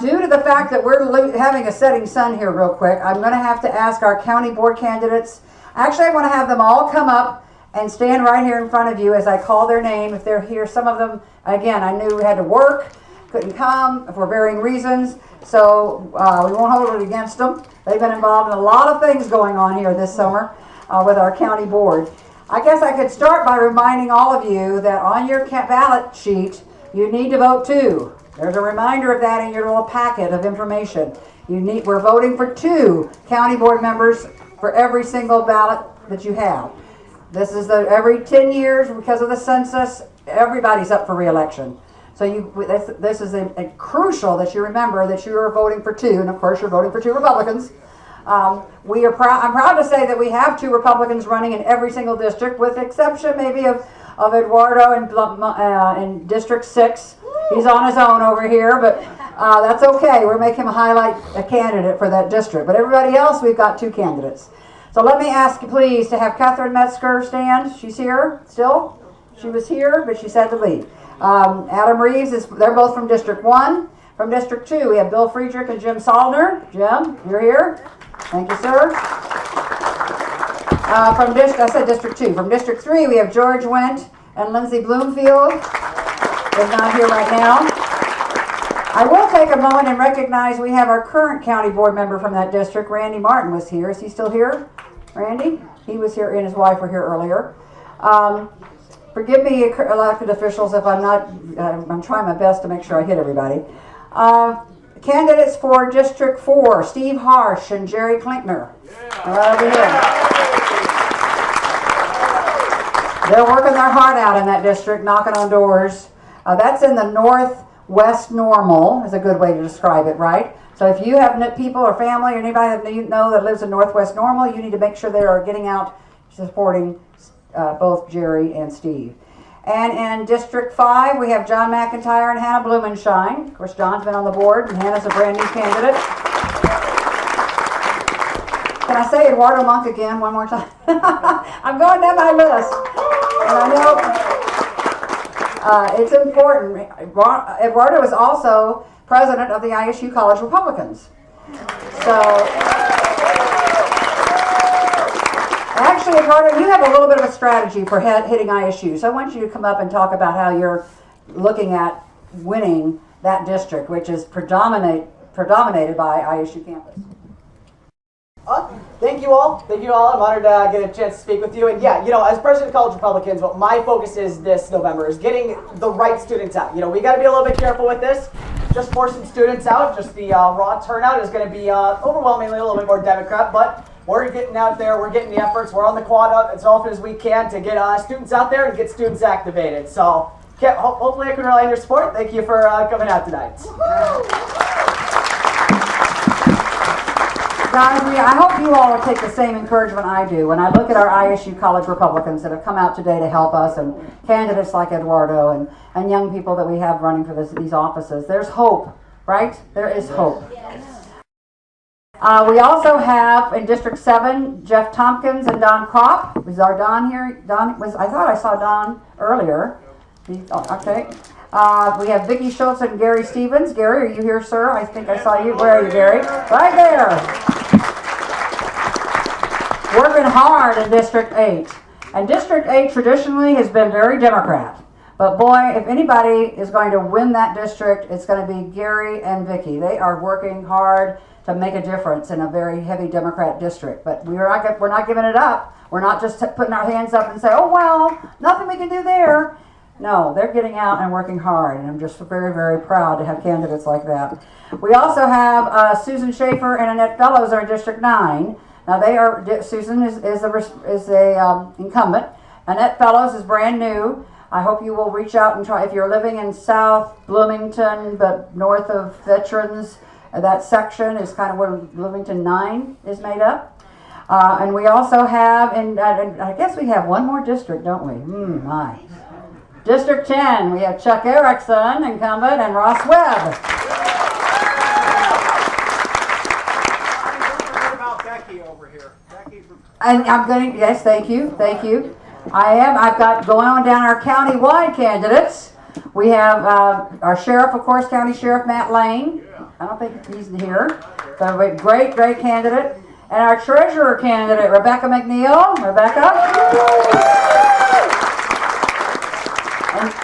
Due to the fact that we're having a setting sun here real quick, I'm going to have to ask our county board candidates. Actually, I want to have them all come up and stand right here in front of you as I call their name. If they're here, some of them, again, I knew had to work, couldn't come for varying reasons, so we won't hold it against them. They've been involved in a lot of things going on here this summer with our county board. I guess I could start by reminding all of you that on your ballot sheet, you need to vote too. There's a reminder of that in your little packet of information. We're voting for 2 county board members for every single ballot that you have. This is every 10 years because of the census, everybody's up for re-election. So this is crucial that you remember that you are voting for 2, and of course you're voting for 2 Republicans. I'm proud to say that we have 2 Republicans running in every single district, with the exception maybe of Eduardo in District 6. He's on his own over here, but that's okay. We're making him highlight a candidate for that district. But everybody else, we've got 2 candidates. So let me ask you please to have Catherine Metzger stand. She's here still. She was here, but she's had to leave. Adam Reeves, they're both from District 1. From District 2, we have Bill Friedrich and Jim Saldner. Jim, you're here. Thank you, sir. I said District 2. From District 3, we have George Wendt and Lindsay Bloomfield. They're not here right now. I will take a moment and recognize we have our current county board member from that district. Randy Martin was here. Is he still here? Randy? He was here and his wife were here earlier. Forgive me, elected officials, if I'm not, I'm trying my best to make sure I hit everybody. Candidates for District 4, Steve Harsh and Jerry Klinkner. Right over here. They're working their heart out in that district, knocking on doors. That's in the northwest normal, is a good way to describe it, right? So if you have people or family or anybody that you know that lives in northwest normal, you need to make sure they are getting out supporting both Jerry and Steve. And in District 5, we have John McIntyre and Hannah Blumenshine. Of course, John's been on the board, and Hannah's a brand new candidate. Can I say Eduardo Monk again one more time? I'm going down my list. And I know it's important. Eduardo is also president of the ISU College Republicans. So, actually, Eduardo, you have a little bit of a strategy for hitting ISU. So I want you to come up and talk about how you're looking at winning that district, which is predominated by ISU campus. Thank you all. Thank you all. I'm honored to get a chance to speak with you. And yeah, as president of College Republicans, what my focus is this November is getting the right students out. We got to be a little bit careful with this. Just forcing students out, just the raw turnout is going to be overwhelmingly a little bit more Democrat, but we're getting out there, we're getting the efforts, we're on the quad up as often as we can to get students out there and get students activated. So hopefully I can rely on your support. Thank you for coming out tonight. Guys, I hope you all will take the same encouragement I do when I look at our ISU College Republicans that have come out today to help us, and candidates like Eduardo and young people that we have running for these offices. There's hope, right? There is hope. Yes. We also have in District 7 Jeff Tompkins and Don Kropp. Is our Don here? I thought I saw Don earlier. Okay. We have Vicki Schultz and Gary Stevens. Gary, are you here, sir? I think I saw you. Where are you, Gary? Right there. Working hard in District 8. And District 8 traditionally has been very Democrat. But boy, if anybody is going to win that district, it's going to be Gary and Vicki. They are working hard to make a difference in a very heavy Democrat district. But we're not giving it up. We're not just putting our hands up and say, oh, well, nothing we can do there. No, they're getting out and working hard, and I'm just very, very proud to have candidates like that. We also have Susan Schaefer and Annette Fellows are in District 9. Now Susan is a incumbent. Annette Fellows is brand new. I hope you will reach out and try, if you're living in South Bloomington, but north of Veterans, that section is kind of where Bloomington 9 is made up. And we also have, and I guess we have one more district, don't we? My. District 10, we have Chuck Erickson, incumbent, and Ross Webb. And I'm going to, yes, thank you. I've got going on down our county-wide candidates. We have our sheriff, of course, County Sheriff Matt Lane. I don't think he's here. So a great candidate. And our treasurer candidate, Rebecca McNeil. Rebecca.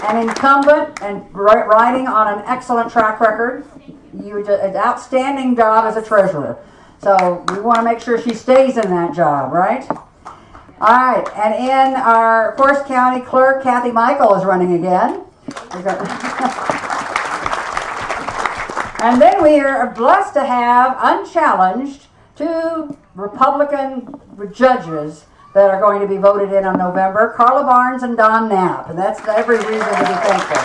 An incumbent and riding on an excellent track record. You did an outstanding job as a treasurer. So we want to make sure she stays in that job, right? All right, and in our, of course, county clerk, Kathy Michael is running again. And then we are blessed to have unchallenged 2 Republican judges that are going to be voted in on November, Carla Barnes and Don Knapp, and that's every reason to be thankful.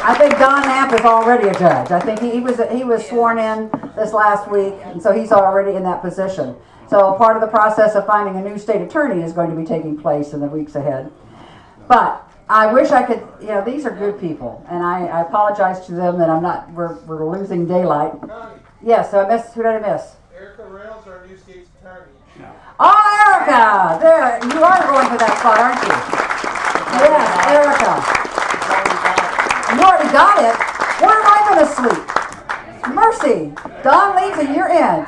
I think Don Knapp is already a judge. I think he was sworn in this last week, and so he's already in that position. So part of the process of finding a new state attorney is going to be taking place in the weeks ahead. But I wish I could, these are good people, and I apologize to them that we're losing daylight. Yes, so who did I miss? Erica Rails, our new state's attorney. Oh, Erica! There, you are going for that spot, aren't you? Yes, Erica. You already got it. Where am I going to sleep? Mercy. Don leaves and you're in.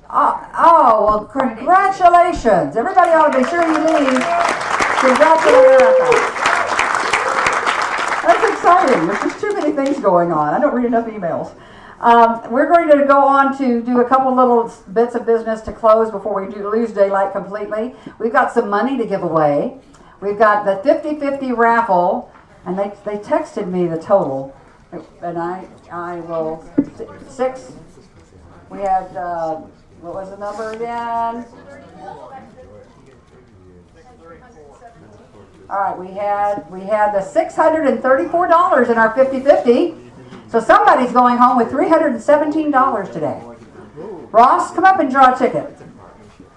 Well, congratulations. Everybody ought to be sure you leave. Congratulations, Erica. That's exciting. There's just too many things going on. I don't read enough emails. We're going to go on to do a couple little bits of business to close before we lose daylight completely. We've got some money to give away. We've got the 50-50 raffle, and they texted me the total, and I will, 6, we had, what was the number again? All right, we had the $634 in our 50-50. So somebody's going home with $317 today. Ross, come up and draw a ticket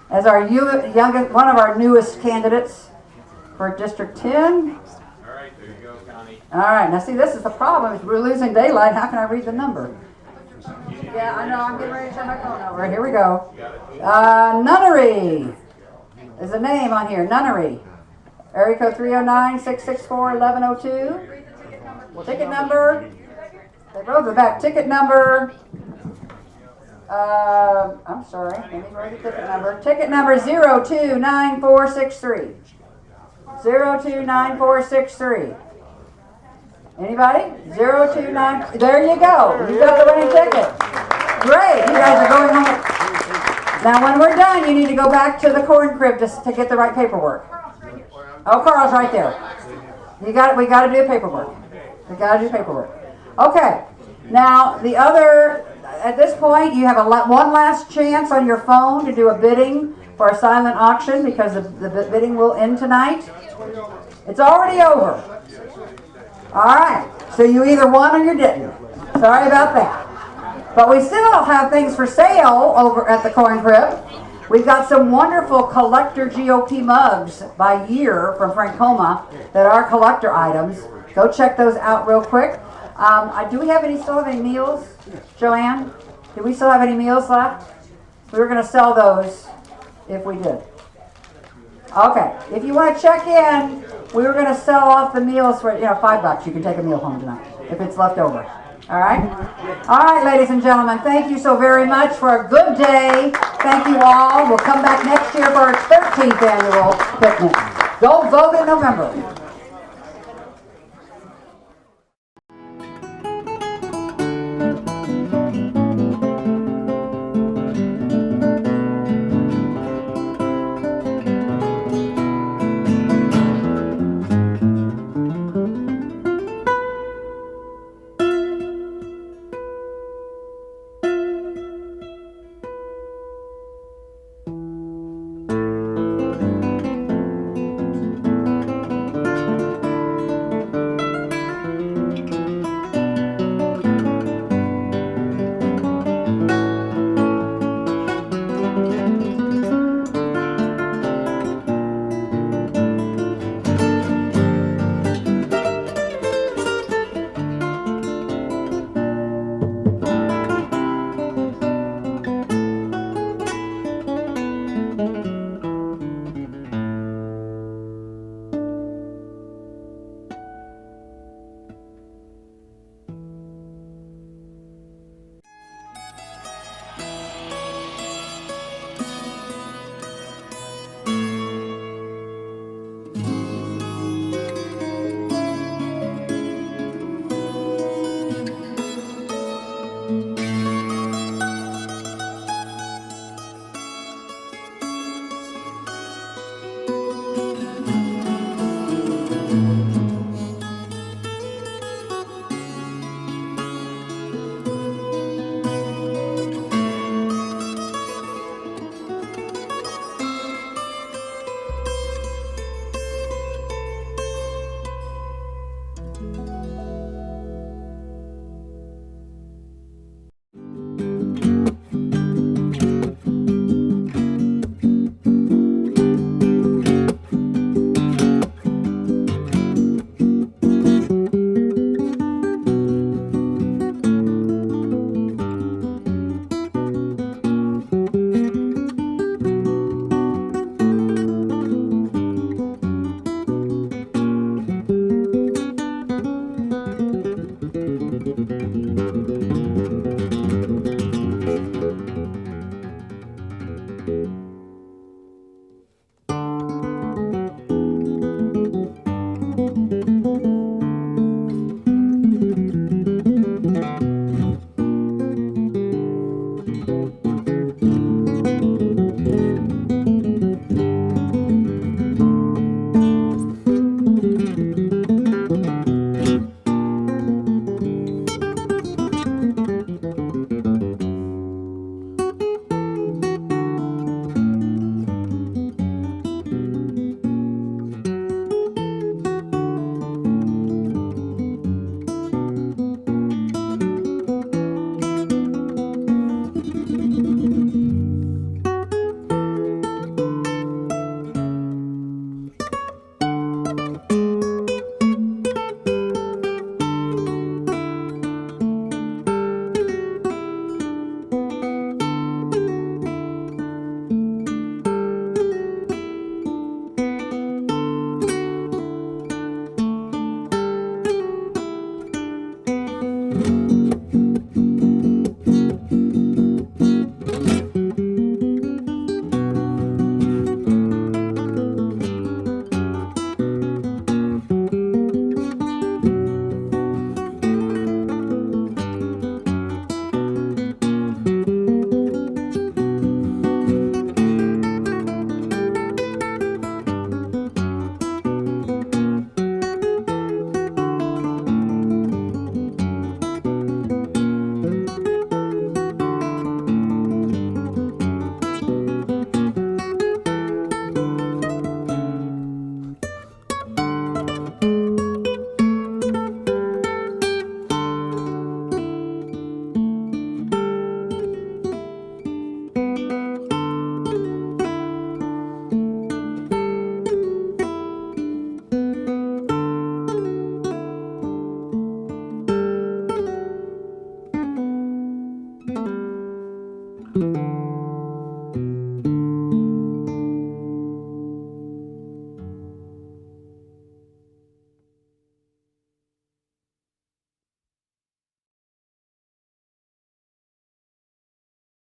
as our youngest, one of our newest candidates for District 10. All right, there you go, Connie. All right, now see, this is the problem. If we're losing daylight, how can I read the number? Yeah, I know. I'm getting ready to turn my phone over. Here we go. Nunnery is the name on here. Nunnery. Area code 309-664-1102. Ticket number. They wrote the back. Ticket number. I'm sorry. Let me write the ticket number. Ticket number 029463. 029463. Anybody? 029. There you go. You got the winning ticket. Great. You guys are going home. Now, when we're done, you need to go back to the corn crib to get the right paperwork. Oh, Carl's right there. We got to do paperwork. We got to do paperwork. Okay. Now, at this point, you have one last chance on your phone to do a bidding for a silent auction because the bidding will end tonight. It's already over. All right. So you either won or you didn't. Sorry about that. But we still have things for sale over at the Corn Crib. We've got some wonderful collector GOP mugs by year from Francoma that are collector items. Go check those out real quick. Do we still have any meals, Joanne? Do we still have any meals left? We were going to sell those if we did. Okay. If you want to check in, we were going to sell off the meals for $5. You can take a meal home tonight if it's left over. All right? All right, ladies and gentlemen, thank you so very much for a good day. Thank you all. We'll come back next year for our 13th annual picnic. Go vote in November.